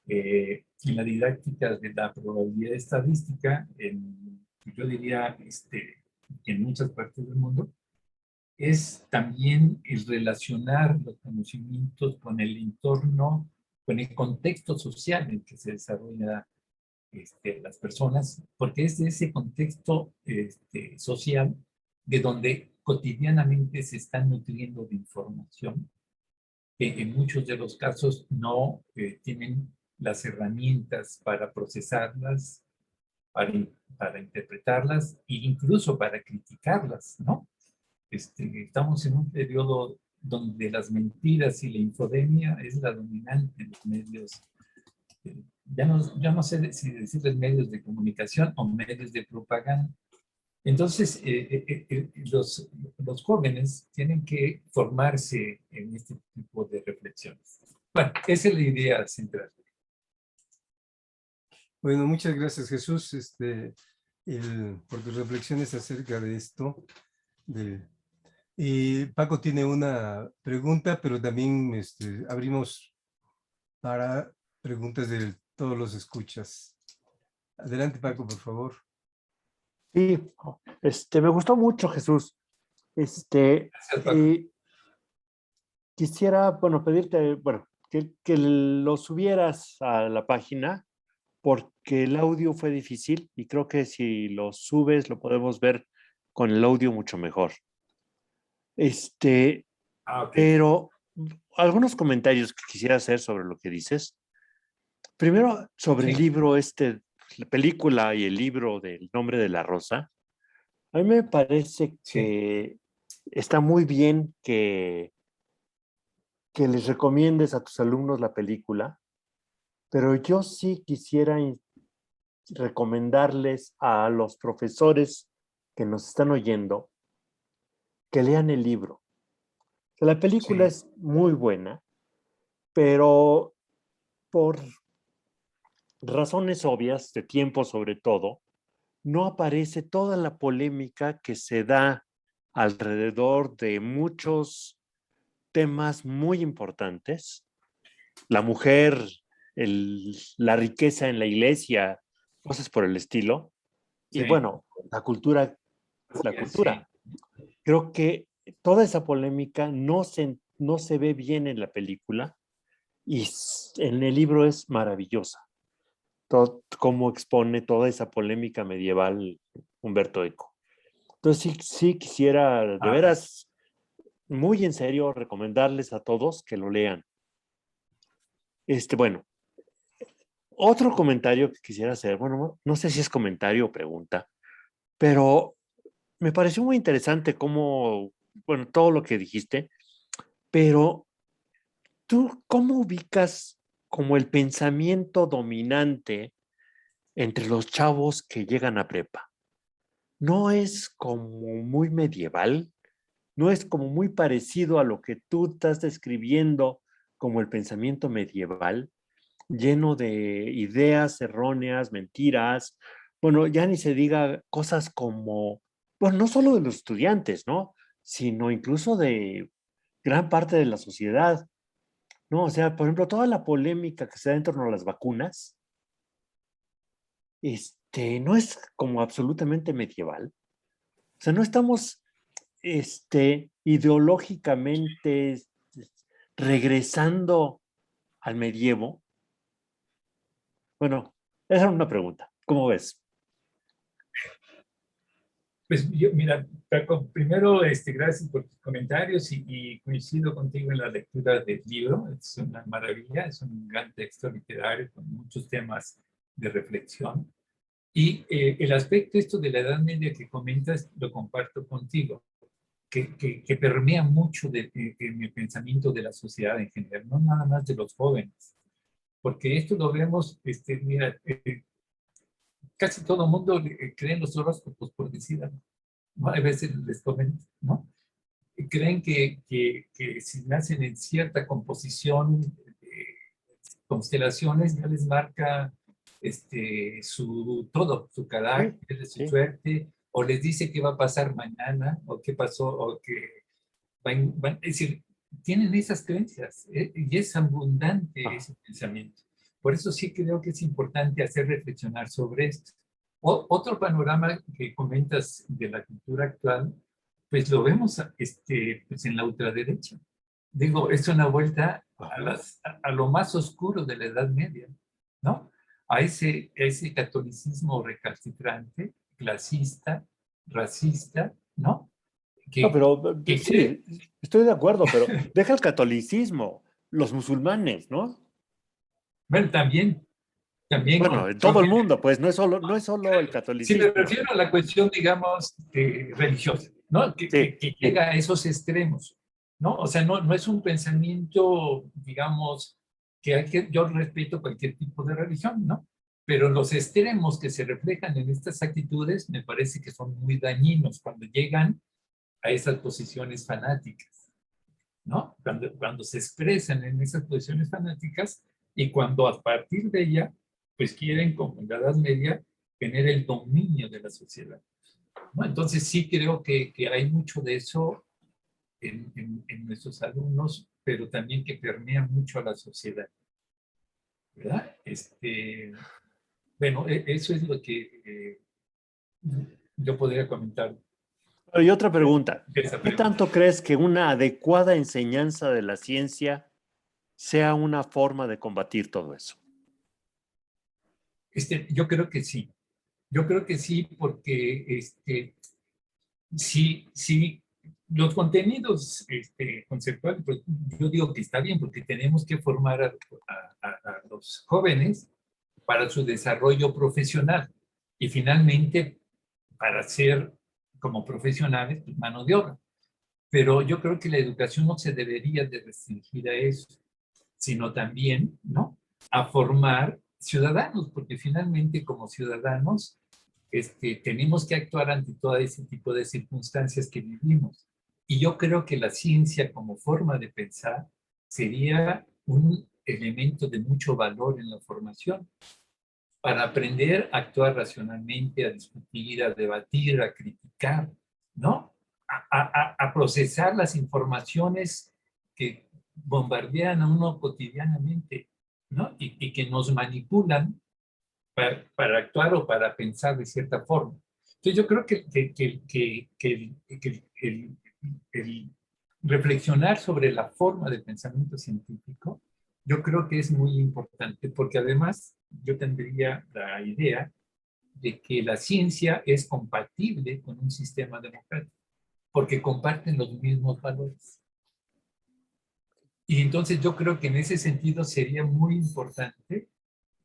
en la didáctica de la probabilidad estadística, yo diría en muchas partes del mundo, es también el relacionar los conocimientos con el entorno, con el contexto social en que se desarrolla las personas, porque es de ese contexto social de donde cotidianamente se están nutriendo de información, que en muchos de los casos no tienen las herramientas para procesarlas, para, para interpretarlas e incluso para criticarlas, ¿no? Estamos en un periodo donde las mentiras y la infodemia es la dominante en los medios. Ya no sé si decirles medios de comunicación o medios de propaganda. Entonces, los jóvenes tienen que formarse en este tipo de reflexiones. Bueno, esa es la idea central. bueno, muchas gracias Jesús por tus reflexiones acerca de esto. Y Paco tiene una pregunta, pero también abrimos para preguntas de todos los escuchas. Adelante, Paco, por favor. Sí, me gustó mucho, Jesús. Gracias, Paco. Quisiera, bueno, pedirte, bueno, que lo subieras a la página porque el audio fue difícil y creo que si lo subes lo podemos ver con el audio mucho mejor. Ok. Pero algunos comentarios que quisiera hacer sobre lo que dices. Primero, sobre el Sí, libro la película y el libro del Nombre de la Rosa. A mí me parece sí. que está muy bien que les recomiendes a tus alumnos la película, pero yo sí quisiera recomendarles a los profesores que nos están oyendo que lean el libro. La película Sí. es muy buena, pero por razones obvias, de tiempo sobre todo, no aparece toda la polémica que se da alrededor de muchos temas muy importantes. La mujer, la riqueza en la iglesia, cosas por el estilo. Y Sí. bueno, la cultura es la Sí. cultura. Creo que toda esa polémica no se ve bien en la película y en el libro es maravillosa. Todo, cómo expone toda esa polémica medieval Humberto Eco. Entonces sí quisiera de Ah, veras, muy en serio, recomendarles a todos que lo lean. Bueno, otro comentario que quisiera hacer, bueno, no sé si es comentario o pregunta, pero me pareció muy interesante cómo, bueno, todo lo que dijiste, pero ¿tú cómo ubicas como el pensamiento dominante entre los chavos que llegan a prepa? ¿No es como muy medieval? ¿No es como muy parecido a lo que tú estás describiendo como el pensamiento medieval, lleno de ideas erróneas, mentiras? Bueno, ya ni se diga cosas como, bueno, no solo de los estudiantes, ¿no? Sino incluso de gran parte de la sociedad, ¿no? O sea, por ejemplo, toda la polémica que se da en torno a las vacunas, no es como absolutamente medieval. O sea, no estamos, ideológicamente regresando al medievo. Bueno, esa es una pregunta. ¿Cómo ves? pues yo, mira, Paco, primero, gracias por tus comentarios y coincido contigo en la lectura del libro. Es una maravilla, es un gran texto literario con muchos temas de reflexión. Y el aspecto esto de la Edad Media que comentas, lo comparto contigo, que permea mucho en el pensamiento de la sociedad en general, no nada más de los jóvenes. Porque esto lo vemos, mira, casi todo el mundo cree en los horóscopos, por decir algo, ¿no? A veces les comento, ¿no? Creen que si nacen en cierta composición de constelaciones, ya les marca todo, su Sí, carácter, su sí. suerte, o les dice qué va a pasar mañana, o qué pasó, o que es decir, tienen esas creencias, y es abundante Ah, ese pensamiento. Por eso sí creo que es importante hacer reflexionar sobre esto. Otro panorama que comentas de la cultura actual, pues lo vemos pues en la ultraderecha. Digo, es una vuelta ah. a lo más oscuro de la Edad Media, ¿no? A ese catolicismo recalcitrante, clasista, racista, ¿no? No, Que, pero que cree, sí, estoy de acuerdo, pero deja el catolicismo, los musulmanes, ¿no? bueno, también Bueno, con, en todo creo el que, mundo, pues no es solo el si me catolicismo. refiero a la cuestión, digamos, religiosa, ¿no? Que, Sí, que, que llega a esos extremos, ¿no? O sea, no es un pensamiento, digamos, yo respeto cualquier tipo de religión, ¿no? Pero los extremos que se reflejan en estas actitudes me parece que son muy dañinos cuando llegan a esas posiciones fanáticas, ¿no? Cuando se expresan en esas posiciones fanáticas y cuando a partir de ella, pues quieren, como en la Edad Media, tener el dominio de la sociedad, ¿no? Entonces sí creo que hay mucho de eso en nuestros alumnos, pero también que permea mucho a la sociedad, ¿verdad? Bueno, eso es lo que yo podría comentar Y otra pregunta, esa ¿qué pregunta. tanto crees que una adecuada enseñanza de la ciencia sea una forma de combatir todo eso? Yo creo que sí. Yo creo que sí, porque sí, los contenidos conceptuales, pues yo digo que está bien, porque tenemos que formar a los jóvenes para su desarrollo profesional y finalmente para ser como profesionales, pues, mano de obra. Pero yo creo que la educación no se debería de restringir a eso, sino también, ¿no?, a formar ciudadanos, porque finalmente como ciudadanos tenemos que actuar ante todo ese tipo de circunstancias que vivimos. Y yo creo que la ciencia como forma de pensar sería un elemento de mucho valor en la formación, para aprender a actuar racionalmente, a discutir, a debatir, a criticar, ¿no? A procesar las informaciones que bombardean a uno cotidianamente, ¿no? Y que nos manipulan para actuar o para pensar de cierta forma. Entonces yo creo que el reflexionar sobre la forma de pensamiento científico, yo creo que es muy importante, porque además yo tendría la idea de que la ciencia es compatible con un sistema democrático, porque comparten los mismos valores. Y entonces yo creo que en ese sentido sería muy importante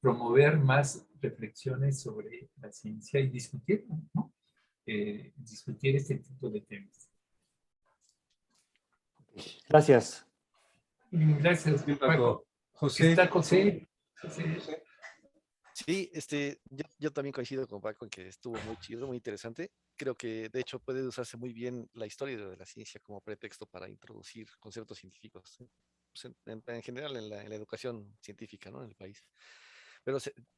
promover más reflexiones sobre la ciencia y discutirla, ¿no? Discutir este tipo de temas. Gracias. Gracias, Bien, Paco. Paco. José. ¿Está José? José. Sí, yo también coincido con Paco en que estuvo muy chido, muy interesante. Creo que de hecho puede usarse muy bien la historia de la ciencia como pretexto para introducir conceptos científicos, pues, en general en la educación científica, ¿no?, en el país.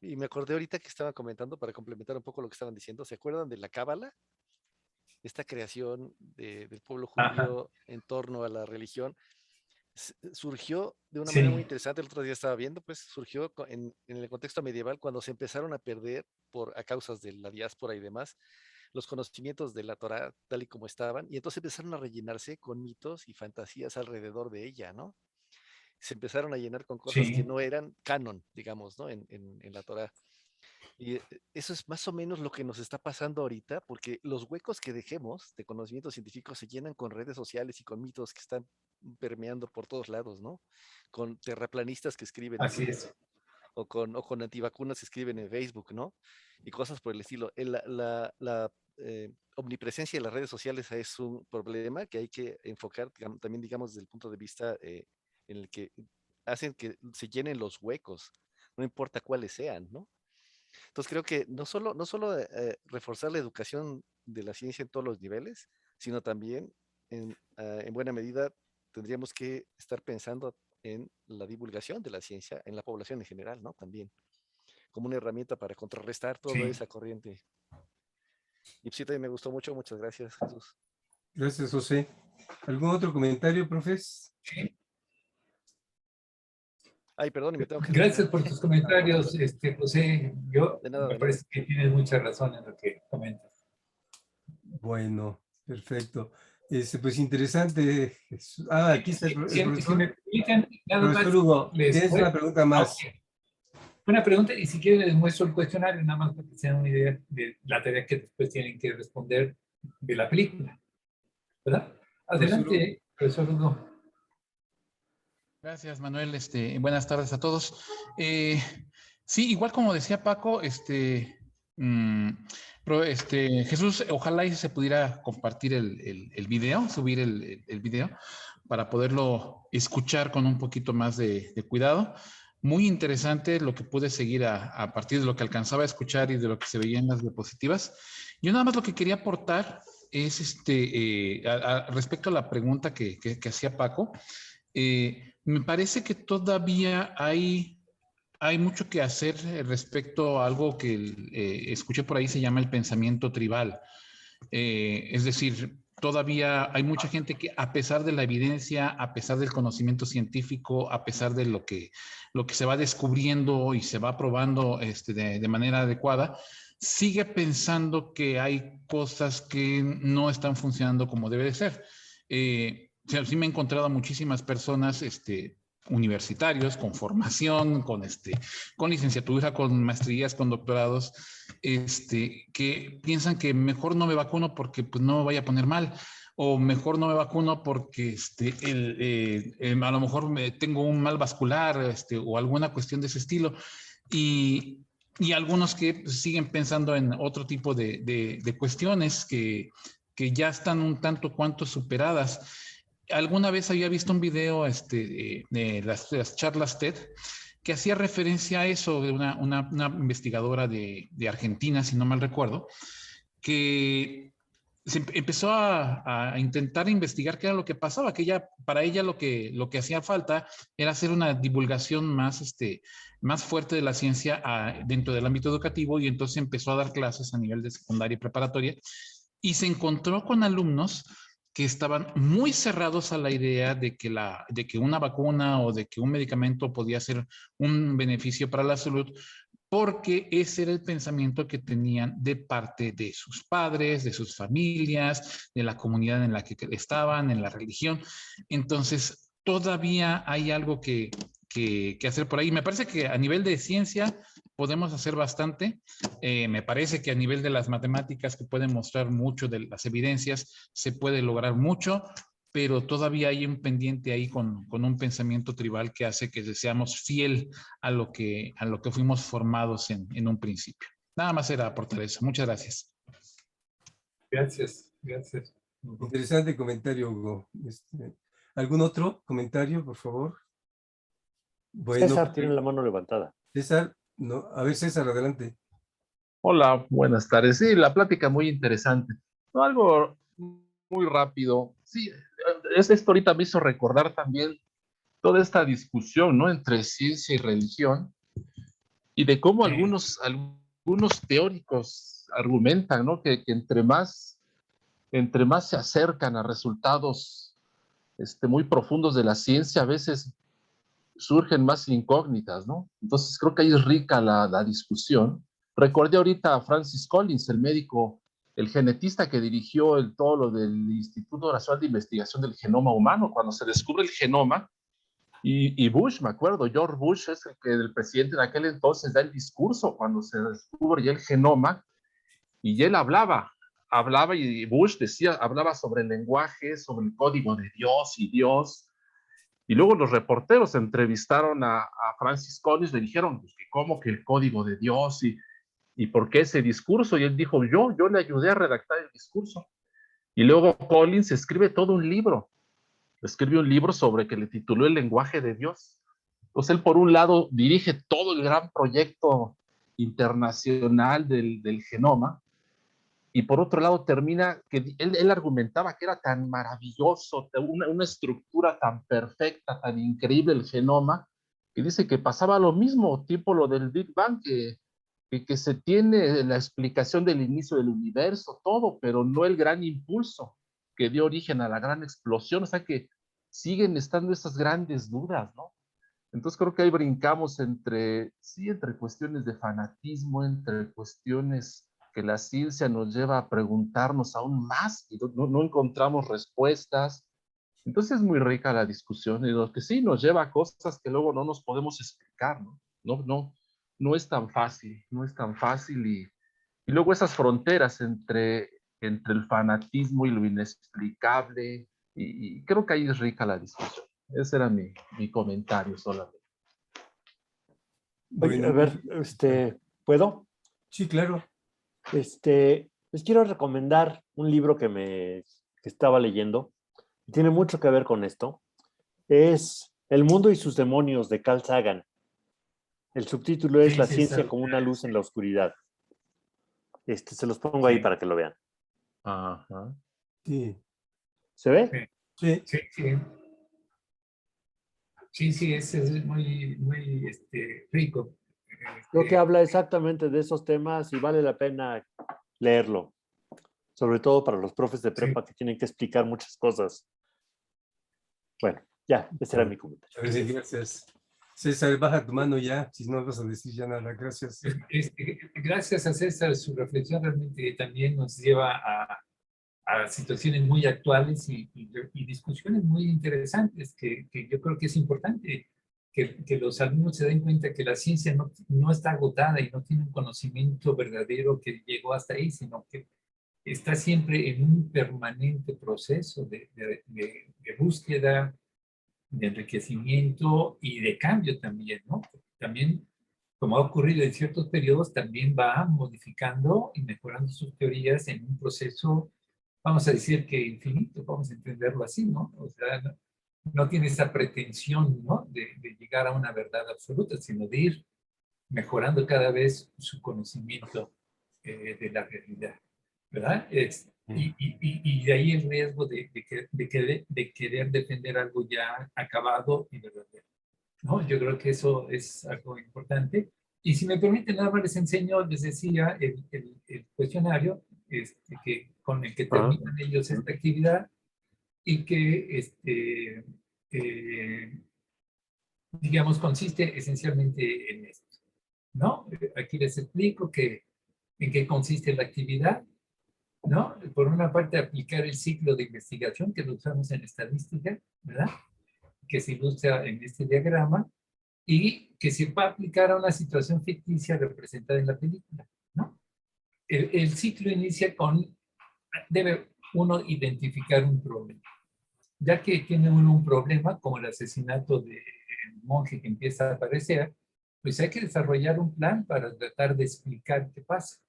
Y me acordé ahorita que estaban comentando, para complementar un poco lo que estaban diciendo, ¿se acuerdan de la Cábala? Esta creación del pueblo Ajá, judío en torno a la religión surgió de una manera muy sí, interesante. El otro día estaba viendo, pues surgió en el contexto medieval, cuando se empezaron a perder a causas de la diáspora y demás los conocimientos de la Torá tal y como estaban, y entonces empezaron a rellenarse con mitos y fantasías alrededor de ella, ¿no? Se empezaron a llenar con cosas que sí, no eran canon, digamos, ¿no? En la Torá. Y eso es más o menos lo que nos está pasando ahorita, porque los huecos que dejemos de conocimiento científico se llenan con redes sociales y con mitos que están permeando por todos lados, ¿no? Con terraplanistas que escriben en así Twitter, es. o con antivacunas que escriben en Facebook, ¿no? Y cosas por el estilo. Omnipresencia de las redes sociales es un problema que hay que enfocar también, digamos, desde el punto de vista en el que hacen que se llenen los huecos, no importa cuáles sean, ¿no? Entonces creo que no solo reforzar la educación de la ciencia en todos los niveles, sino también en buena medida tendríamos que estar pensando en la divulgación de la ciencia en la población en general, ¿no? También como una herramienta para contrarrestar toda Sí. esa corriente. Y pues sí, también me gustó mucho. Muchas gracias, Jesús. Gracias, José. ¿Algún otro comentario, profes? Ay, perdón, y me tengo que Gracias retirar. por tus comentarios, José. Yo De nada, me de nada. parece que tienes mucha razón en lo que comentas. Bueno, perfecto. Pues interesante. Aquí está el Si profesor. me permiten, nada Profesor más Hugo, les tienes voy. una pregunta más. Ok. Una pregunta, y si quieren les muestro el cuestionario, nada más para que se den una idea de la tarea que después tienen que responder de la película, ¿verdad? Profesor Hugo. Adelante, profesor Hugo. Gracias, Manuel. Buenas tardes a todos. Sí, igual como decía Paco, Jesús, ojalá y se pudiera compartir el video, subir el video para poderlo escuchar con un poquito más de cuidado. Muy interesante lo que pude seguir a partir de lo que alcanzaba a escuchar y de lo que se veía en las diapositivas. Yo nada más lo que quería aportar es respecto a la pregunta que hacía Paco. Me parece que todavía hay mucho que hacer respecto a algo que escuché por ahí, se llama el pensamiento tribal. Es decir, todavía hay mucha gente que, a pesar de la evidencia, a pesar del conocimiento científico, a pesar de lo que se va descubriendo y se va probando de manera adecuada, sigue pensando que hay cosas que no están funcionando como debe de ser. Sí me he encontrado a muchísimas personas universitarios con formación, con licenciatura, con maestrías, con doctorados, que piensan que mejor no me vacuno porque pues, no me vaya a poner mal, o mejor no me vacuno porque a lo mejor tengo un mal vascular o alguna cuestión de ese estilo. Y algunos que pues, siguen pensando en otro tipo de cuestiones que ya están un tanto cuanto superadas. Alguna vez había visto un video de las charlas TED que hacía referencia a eso de una investigadora de Argentina, si no mal recuerdo, que empezó a intentar investigar qué era lo que pasaba, que para ella lo que hacía falta era hacer una divulgación más fuerte de la ciencia dentro del ámbito educativo, y entonces empezó a dar clases a nivel de secundaria y preparatoria, y se encontró con alumnos que estaban muy cerrados a la idea de que una vacuna o de que un medicamento podía ser un beneficio para la salud, porque ese era el pensamiento que tenían de parte de sus padres, de sus familias, de la comunidad en la que estaban, en la religión. Entonces, todavía hay algo que hacer por ahí. Me parece que a nivel de ciencia podemos hacer bastante. Me parece que a nivel de las matemáticas, que pueden mostrar mucho de las evidencias, se puede lograr mucho, pero todavía hay un pendiente ahí con un pensamiento tribal que hace que seamos fiel a lo que fuimos formados en un principio. Nada más era aportar eso. Muchas gracias. Gracias, gracias. Interesante comentario, Hugo. ¿Algún otro comentario, por favor? Bueno, César tiene la mano levantada. César, no, a ver, César, adelante. Hola, buenas tardes. Sí, la plática muy interesante. No, algo muy rápido. Sí, esto ahorita me hizo recordar también toda esta discusión, ¿no? Entre ciencia y religión, y de cómo algunos teóricos argumentan, ¿no? Que entre más se acercan a resultados muy profundos de la ciencia, a veces surgen más incógnitas, ¿no? Entonces creo que ahí es rica la discusión. Recordé ahorita a Francis Collins, el médico, el genetista que dirigió todo lo del Instituto Nacional de Investigación del Genoma Humano, cuando se descubre el genoma, y Bush, me acuerdo, George Bush es el presidente de aquel entonces, da el discurso cuando se descubre ya el genoma, y él hablaba, y Bush hablaba sobre el lenguaje, sobre el código de Dios y Dios. Y luego los reporteros entrevistaron a Francis Collins, le dijeron, pues, que cómo que el código de Dios y por qué ese discurso. Y él dijo, yo le ayudé a redactar el discurso. Y luego Collins escribe un libro sobre que le tituló El lenguaje de Dios. Entonces él, por un lado, dirige todo el gran proyecto internacional del genoma, y por otro lado termina que él argumentaba que era tan maravilloso, una estructura tan perfecta, tan increíble el genoma, que dice que pasaba lo mismo, tipo lo del Big Bang, que se tiene la explicación del inicio del universo, todo, pero no el gran impulso que dio origen a la gran explosión. O sea que siguen estando esas grandes dudas, ¿no? Entonces creo que ahí brincamos entre cuestiones de fanatismo, entre cuestiones que la ciencia nos lleva a preguntarnos aún más y no encontramos respuestas. Entonces es muy rica la discusión, y lo que sí nos lleva a cosas que luego no nos podemos explicar, ¿no? No es tan fácil, y luego esas fronteras entre el fanatismo y lo inexplicable, y creo que ahí es rica la discusión. Ese era mi comentario solamente. Oye, Bueno, a ver, ¿puedo? sí, claro. Les quiero recomendar un libro que estaba leyendo. Tiene mucho que ver con esto. Es El mundo y sus demonios, de Carl Sagan. El subtítulo es La ciencia como una luz en la oscuridad. Se los pongo ahí para que lo vean. Ajá. Sí. ¿Se ve? Sí. Sí, ese es muy, muy rico. Creo que habla exactamente de esos temas y vale la pena leerlo. sobre todo para los profes de prepa que tienen que explicar muchas cosas. Bueno, ya, ese era mi comentario. Gracias. César, baja tu mano ya, si no vas a decir ya nada. Gracias. Gracias a César, su reflexión realmente también nos lleva a situaciones muy actuales y discusiones muy interesantes que yo creo que es importante que los alumnos se den cuenta que la ciencia no está agotada y no tiene un conocimiento verdadero que llegó hasta ahí, sino que está siempre en un permanente proceso de búsqueda, de enriquecimiento y de cambio también, ¿no? También, como ha ocurrido en ciertos periodos, también va modificando y mejorando sus teorías en un proceso, vamos a decir que infinito, vamos a entenderlo así, ¿no? O sea, no tiene esa pretensión, ¿no? De llegar a una verdad absoluta, sino de ir mejorando cada vez su conocimiento de la realidad, ¿verdad? Y de ahí el riesgo de querer defender algo ya acabado y verdadero, ¿no? Yo creo que eso es algo importante. Y si me permiten, nada más les enseño, les decía, el cuestionario con el que terminan ellos esta actividad y que, digamos, consiste esencialmente en esto, ¿no? Aquí les explico en qué consiste la actividad, ¿no? Por una parte, aplicar el ciclo de investigación que lo usamos en estadística, ¿verdad? Que se ilustra en este diagrama y que se va a aplicar a una situación ficticia representada en la película, ¿no? El ciclo inicia debe uno identificar un problema. Ya que tiene uno un problema, como el asesinato del monje que empieza a aparecer, pues hay que desarrollar un plan para tratar de explicar qué pasa.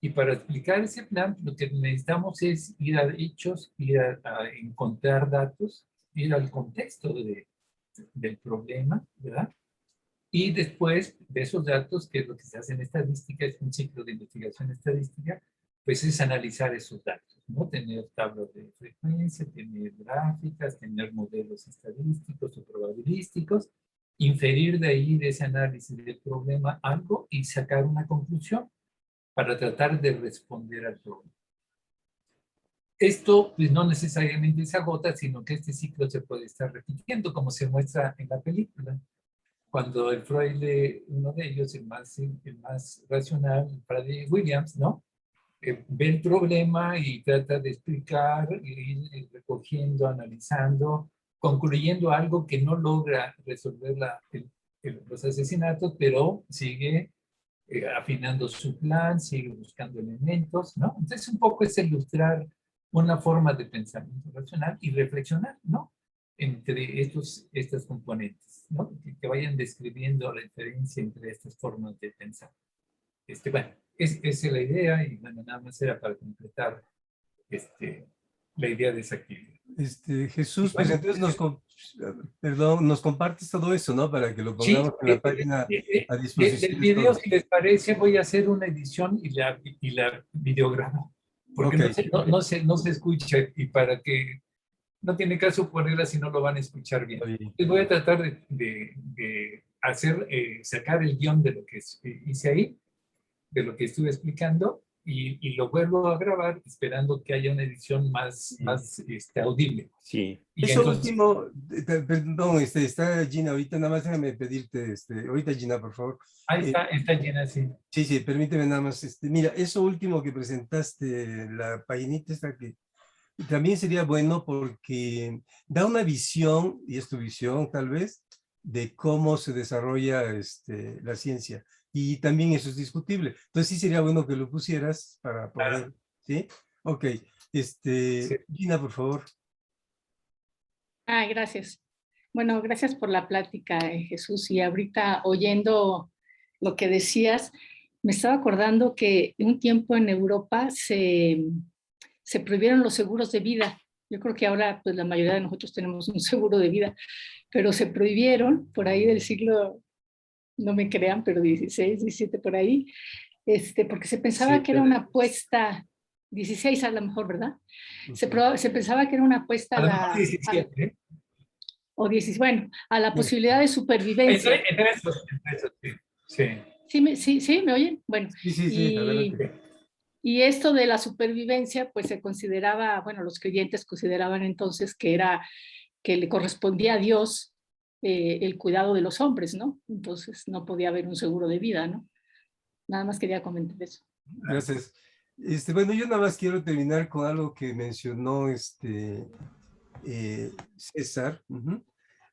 Y para explicar ese plan, lo que necesitamos es ir a hechos, ir a encontrar datos, ir al contexto del problema, ¿verdad? Y después de esos datos, que es lo que se hace en estadística, es un ciclo de investigación estadística, pues es analizar esos datos, ¿no? Tener tablas de frecuencia, tener gráficas, tener modelos estadísticos o probabilísticos, inferir de ahí, de ese análisis del problema, algo y sacar una conclusión para tratar de responder al problema. Esto pues, no necesariamente se agota, sino que este ciclo se puede estar repitiendo, como se muestra en la película. Cuando el fraile, uno de ellos, el más racional, el padre Williams, ¿no? Ve el problema y trata de explicar, ir recogiendo, analizando, concluyendo algo que no logra resolver los asesinatos, pero sigue afinando su plan, sigue buscando elementos, ¿no? Entonces un poco es ilustrar una forma de pensamiento racional y reflexionar, ¿no? Entre estas componentes, ¿no? Que vayan describiendo la diferencia entre estas formas de pensar. Bueno, esa es la idea y bueno, nada más era para completar la idea de esa actividad. Jesús, pues entonces nos compartes todo eso, ¿no? Para que lo pongamos en la página a disposición. Del video, si les parece, voy a hacer una edición y la videograbo. Porque okay. no se escucha y para que no tiene caso ponerla si no lo van a escuchar bien. Entonces voy a tratar de sacar el guión de lo que hice ahí, de lo que estuve explicando, y lo vuelvo a grabar esperando que haya una edición más audible. Sí. Y eso entonces, último, perdón, está Gina, ahorita nada más déjame pedirte, ahorita Gina, por favor. Ahí está Gina, sí. Sí, permíteme nada más, mira, eso último que presentaste, la paginita esta que también sería bueno porque da una visión, y es tu visión tal vez, de cómo se desarrolla la ciencia. Y también eso es discutible. Entonces sí sería bueno que lo pusieras para poder, ¿sí? Ok. Sí. Gina, por favor. Gracias. Bueno, gracias por la plática, Jesús. Y ahorita oyendo lo que decías, me estaba acordando que un tiempo en Europa se prohibieron los seguros de vida. Yo creo que ahora pues la mayoría de nosotros tenemos un seguro de vida, pero se prohibieron por ahí del siglo, no me crean, pero 16, 17 por ahí, porque se pensaba que era una apuesta, 16 a lo mejor, ¿verdad? Se pensaba que era una apuesta o 16, bueno, a la posibilidad de supervivencia. Entre esos, sí. ¿Sí, ¿me oyen? Bueno, sí, adelante. Y esto de la supervivencia, pues se consideraba, bueno, los creyentes consideraban entonces que le correspondía a Dios el cuidado de los hombres, ¿no? Entonces no podía haber un seguro de vida, ¿no? Nada más quería comentar eso. Gracias. Bueno, yo nada más quiero terminar con algo que mencionó César,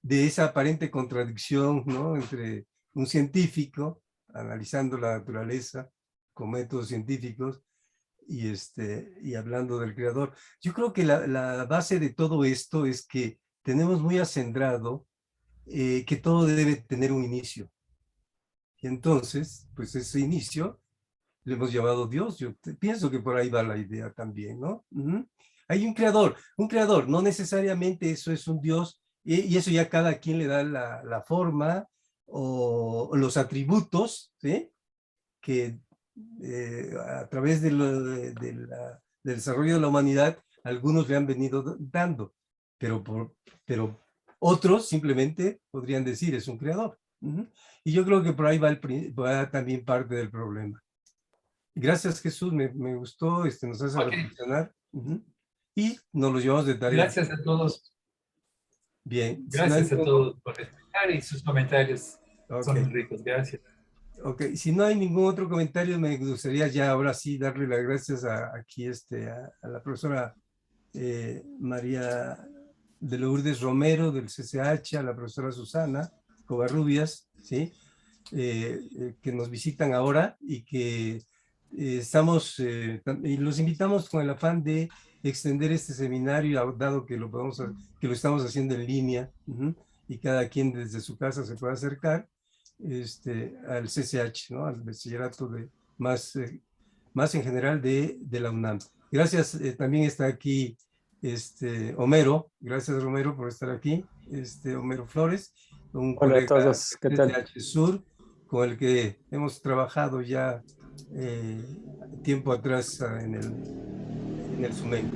de esa aparente contradicción, ¿no? Entre un científico analizando la naturaleza con métodos científicos y hablando del creador. Yo creo que la base de todo esto es que tenemos muy acendrado que todo debe tener un inicio. Y entonces, pues ese inicio le hemos llamado Dios. Yo pienso que por ahí va la idea también, ¿no? Hay un creador, no necesariamente eso es un Dios, y eso ya cada quien le da la forma o los atributos, ¿sí? Que a través del desarrollo de la humanidad, algunos le han venido dando, pero otros simplemente podrían decir es un creador. Y yo creo que por ahí va también parte del problema. Gracias, Jesús, me gustó, nos hace reflexionar. Y nos lo llevamos de tarea. Gracias a todos. Bien. Gracias a todos por escuchar y sus comentarios son ricos. Gracias. Ok, si no hay ningún otro comentario, me gustaría ya ahora sí darle las gracias aquí a la profesora María de Lourdes Romero del CCH, a la profesora Susana Covarrubias, ¿sí? Que nos visitan ahora y que y los invitamos con el afán de extender este seminario, dado que que lo estamos haciendo en línea, y cada quien desde su casa se puede acercar al CCH, ¿no? Al bachillerato más en general de la UNAM. Gracias, también está aquí Homero, gracias Romero por estar aquí, Homero Flores, un Hola colega a todos, ¿qué tal? de CCH Sur, con el que hemos trabajado ya tiempo atrás en el SUMEN.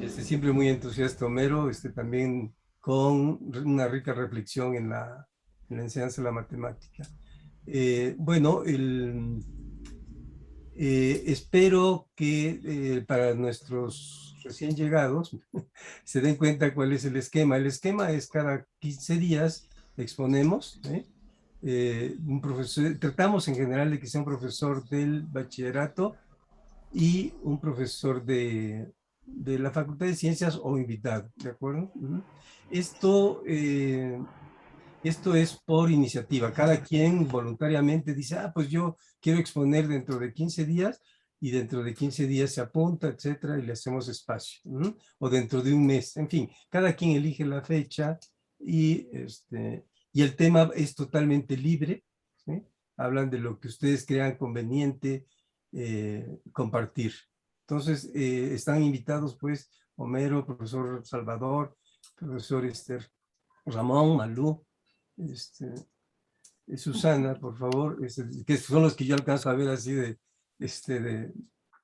Siempre muy entusiasta Homero, también con una rica reflexión en la enseñanza de la matemática. Bueno, espero que para nuestros recién llegados se den cuenta cuál es el esquema. El esquema es cada 15 días exponemos, un profesor, tratamos en general de que sea un profesor del bachillerato y un profesor de la Facultad de Ciencias o invitado, ¿de acuerdo? Esto es por iniciativa. Cada quien voluntariamente dice, pues yo quiero exponer dentro de 15 días y dentro de 15 días se apunta, etcétera, y le hacemos espacio. O dentro de un mes. En fin, cada quien elige la fecha y el tema es totalmente libre, ¿sí? Hablan de lo que ustedes crean conveniente compartir. Entonces, están invitados, pues, Homero, profesor Salvador, profesor Ramón, Malú, Susana, por favor, que son los que yo alcanzo a ver así de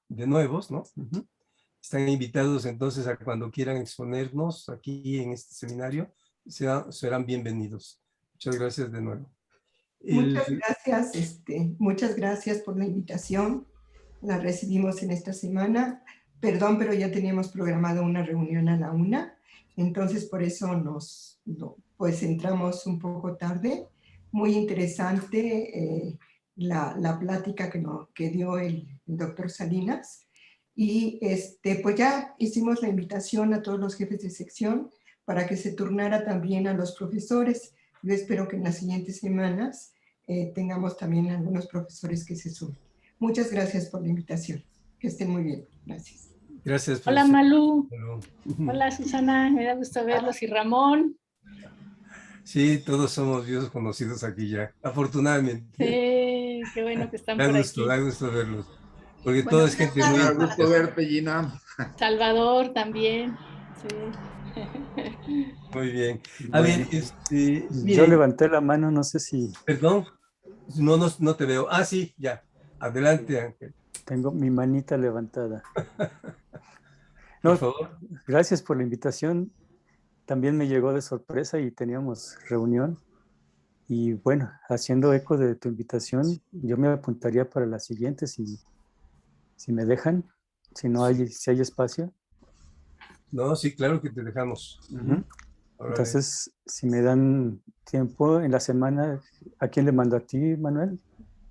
nuevos, ¿no? Están invitados entonces a cuando quieran exponernos aquí en este seminario, serán bienvenidos. Muchas gracias de nuevo. Muchas gracias por la invitación. La recibimos en esta semana. Perdón, pero ya teníamos programado una reunión a la 1:00, entonces por eso pues entramos un poco tarde. Muy interesante la plática que dio el doctor Salinas. Y pues ya hicimos la invitación a todos los jefes de sección para que se turnara también a los profesores. Yo espero que en las siguientes semanas tengamos también algunos profesores que se sumen. Muchas gracias por la invitación. Que estén muy bien. Gracias. Gracias. Hola Malú. Hola Susana, me da gusto verlos. Y Ramón. Sí, todos somos viejos conocidos aquí ya, afortunadamente. Sí, qué bueno que están por aquí. Da gusto verlos. Porque todo es gente muy... Da gusto verte, Gina. Salvador también. Sí. Muy bien. A Bueno, ver, yo levanté la mano, no sé si... Perdón, no te veo. Ah, sí, ya. Adelante, Ángel. Tengo mi manita levantada. Por favor. Gracias por la invitación. También me llegó de sorpresa y teníamos reunión. Y bueno, haciendo eco de tu invitación, yo me apuntaría para la siguiente si si me dejan, si hay espacio. No, sí, claro que te dejamos. Entonces, si me dan tiempo en la semana, ¿a quién le mando? ¿A ti, Manuel?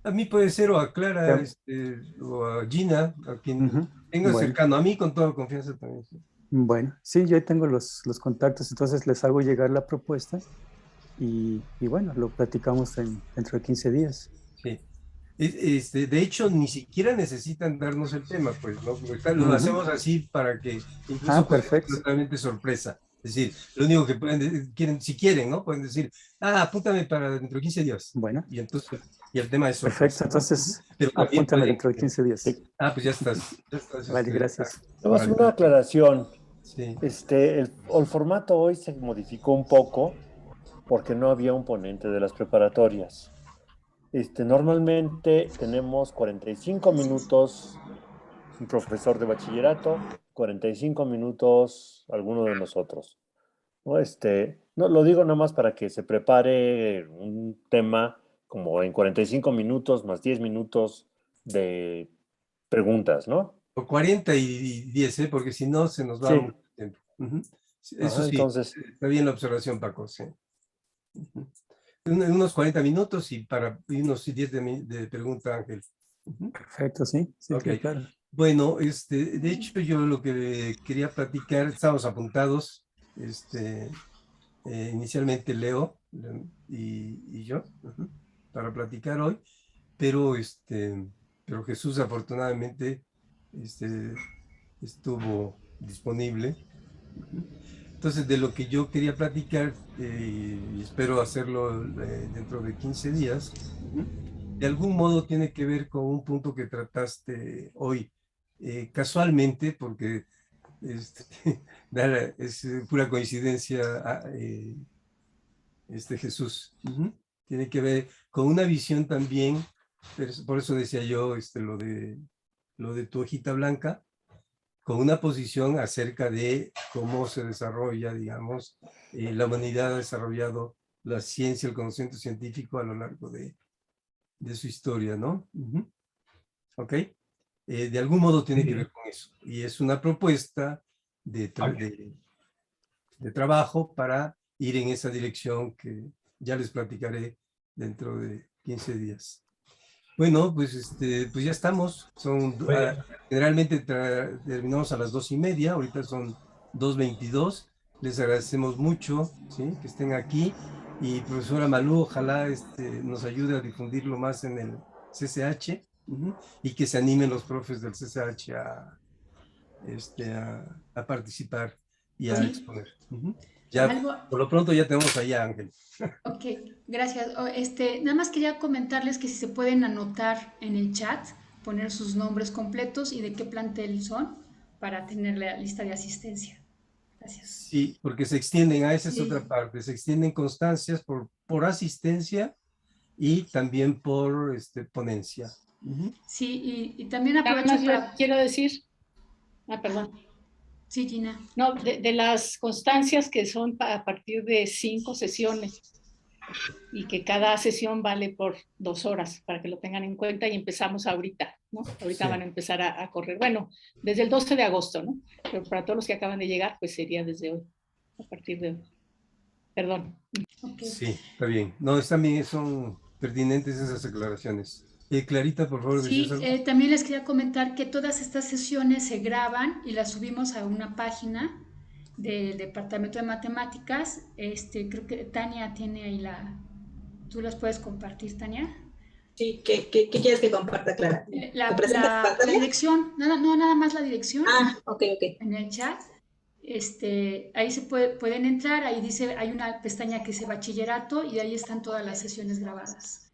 A mí puede ser, o a Clara, Ya. o a Gina, a quien tenga Bueno. cercano. A mí con toda confianza también. Sí. Bueno, sí, yo ahí tengo los contactos, entonces les hago llegar la propuesta y bueno, lo platicamos dentro de 15 días. Sí. De hecho, ni siquiera necesitan darnos el tema, pues, ¿no? Lo hacemos así para que incluso perfecto. totalmente sorpresa. Es decir, lo único que si quieren, ¿no? Pueden decir, apúntame para dentro de 15 días. Bueno. Y entonces, y el tema es sorpresa. Perfecto, entonces, pero apúntame dentro de 15 días. Pues ya estás. Vale, gracias. Nada más una aclaración. Sí. El formato hoy se modificó un poco porque no había un ponente de las preparatorias. Normalmente tenemos 45 minutos un profesor de bachillerato, 45 minutos alguno de nosotros. ¿No? No, lo digo nada más para que se prepare un tema como en 45 minutos más 10 minutos de preguntas, ¿no? O 40 y 10, porque si no se nos va mucho tiempo. Eso sí, entonces, está bien la observación, Paco. Sí. Unos 40 minutos y unos 10 de pregunta, Ángel. Perfecto, sí. Okay. Claro. Bueno, de hecho yo lo que quería platicar, estábamos apuntados, inicialmente Leo y yo, para platicar hoy, pero Jesús afortunadamente estuvo disponible. Entonces, de lo que yo quería platicar, y espero hacerlo dentro de 15 días, de algún modo tiene que ver con un punto que trataste hoy, casualmente, porque es pura coincidencia, Jesús. Tiene que ver con una visión también, por eso decía yo lo de tu hojita blanca, con una posición acerca de cómo se desarrolla, digamos, la humanidad ha desarrollado la ciencia, el conocimiento científico a lo largo de su historia, ¿no? ¿Ok? De algún modo tiene que ver con eso. Y es una propuesta de trabajo para ir en esa dirección que ya les platicaré dentro de 15 días. Bueno, pues ya estamos. Generalmente terminamos a las 2:30, ahorita son 2:22. Les agradecemos mucho, ¿sí? Que estén aquí. Y profesora Malú, ojalá nos ayude a difundirlo más en el CCH, y que se animen los profes del CCH a participar y a exponer. Ya, por lo pronto ya tenemos allá, Ángel. Ok, gracias. Nada más quería comentarles que si se pueden anotar en el chat, poner sus nombres completos y de qué plantel son para tener la lista de asistencia. Gracias. Sí, porque se extienden, esa es otra parte, se extienden constancias por asistencia y también por ponencia. Sí, y también aprovecho para... Quiero decir, perdón. Sí, Gina. No, de las constancias que son a partir de 5 sesiones y que cada sesión vale por 2 horas, para que lo tengan en cuenta, y empezamos ahorita, ¿no? Ahorita van a empezar a correr. Bueno, desde el 12 de agosto, ¿no? Pero para todos los que acaban de llegar, pues sería desde hoy, a partir de hoy. Perdón. Okay. Sí, está bien. No, también son pertinentes esas aclaraciones. Clarita, por favor. Sí, también les quería comentar que todas estas sesiones se graban y las subimos a una página del Departamento de Matemáticas. Creo que Tania tiene ahí ¿Tú las puedes compartir, Tania? Sí, ¿qué quieres que comparta, Clara? La dirección, nada más la dirección. Ok. En el chat. Ahí se pueden entrar, ahí dice, hay una pestaña que dice bachillerato y ahí están todas las sesiones grabadas.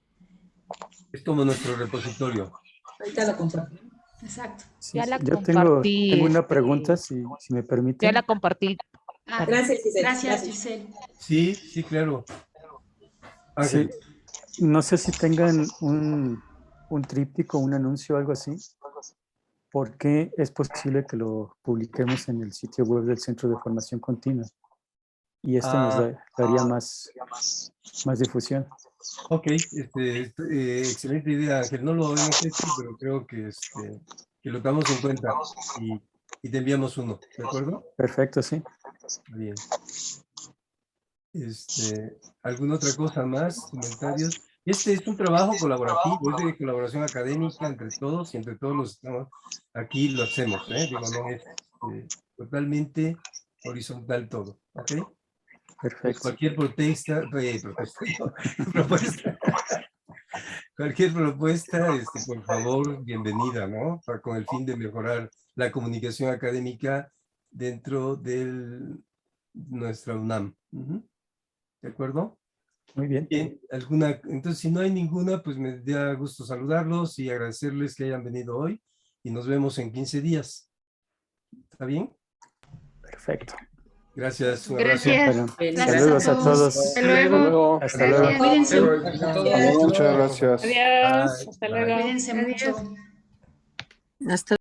Es como nuestro repositorio. Ahorita lo comparto. Exacto. Sí, ya la yo compartí. Tengo una pregunta, si me permite. Ya la compartí. Gracias, Giselle. Gracias, Giselle. Sí, claro. Sí, no sé si tengan un tríptico, un anuncio o algo así, porque es posible que lo publiquemos en el sitio web del Centro de Formación Continua. Y esto nos daría más difusión. Ok, excelente idea, Ángel. No lo hemos hecho, pero creo que que lo tomamos en cuenta y te enviamos uno, ¿de acuerdo? Perfecto, sí. Bien. ¿Alguna otra cosa más? ¿Comentarios? Este es un trabajo colaborativo, es de colaboración académica entre todos y entre todos los estamos aquí lo hacemos, ¿eh? Digo, no es totalmente horizontal todo, ¿ok? Perfecto. Pues cualquier propuesta, cualquier propuesta, por favor, bienvenida, ¿no? Con el fin de mejorar la comunicación académica dentro de nuestra UNAM. ¿De acuerdo? Muy bien. Bien, entonces, si no hay ninguna, pues me da gusto saludarlos y agradecerles que hayan venido hoy y nos vemos en 15 días. ¿Está bien? Perfecto. Gracias. Un Gracias. abrazo. Bueno, Gracias saludos a todos. Hasta luego. Hasta luego. Cuídense. Muchas gracias. Adiós. Hasta luego. Cuídense mucho. Hasta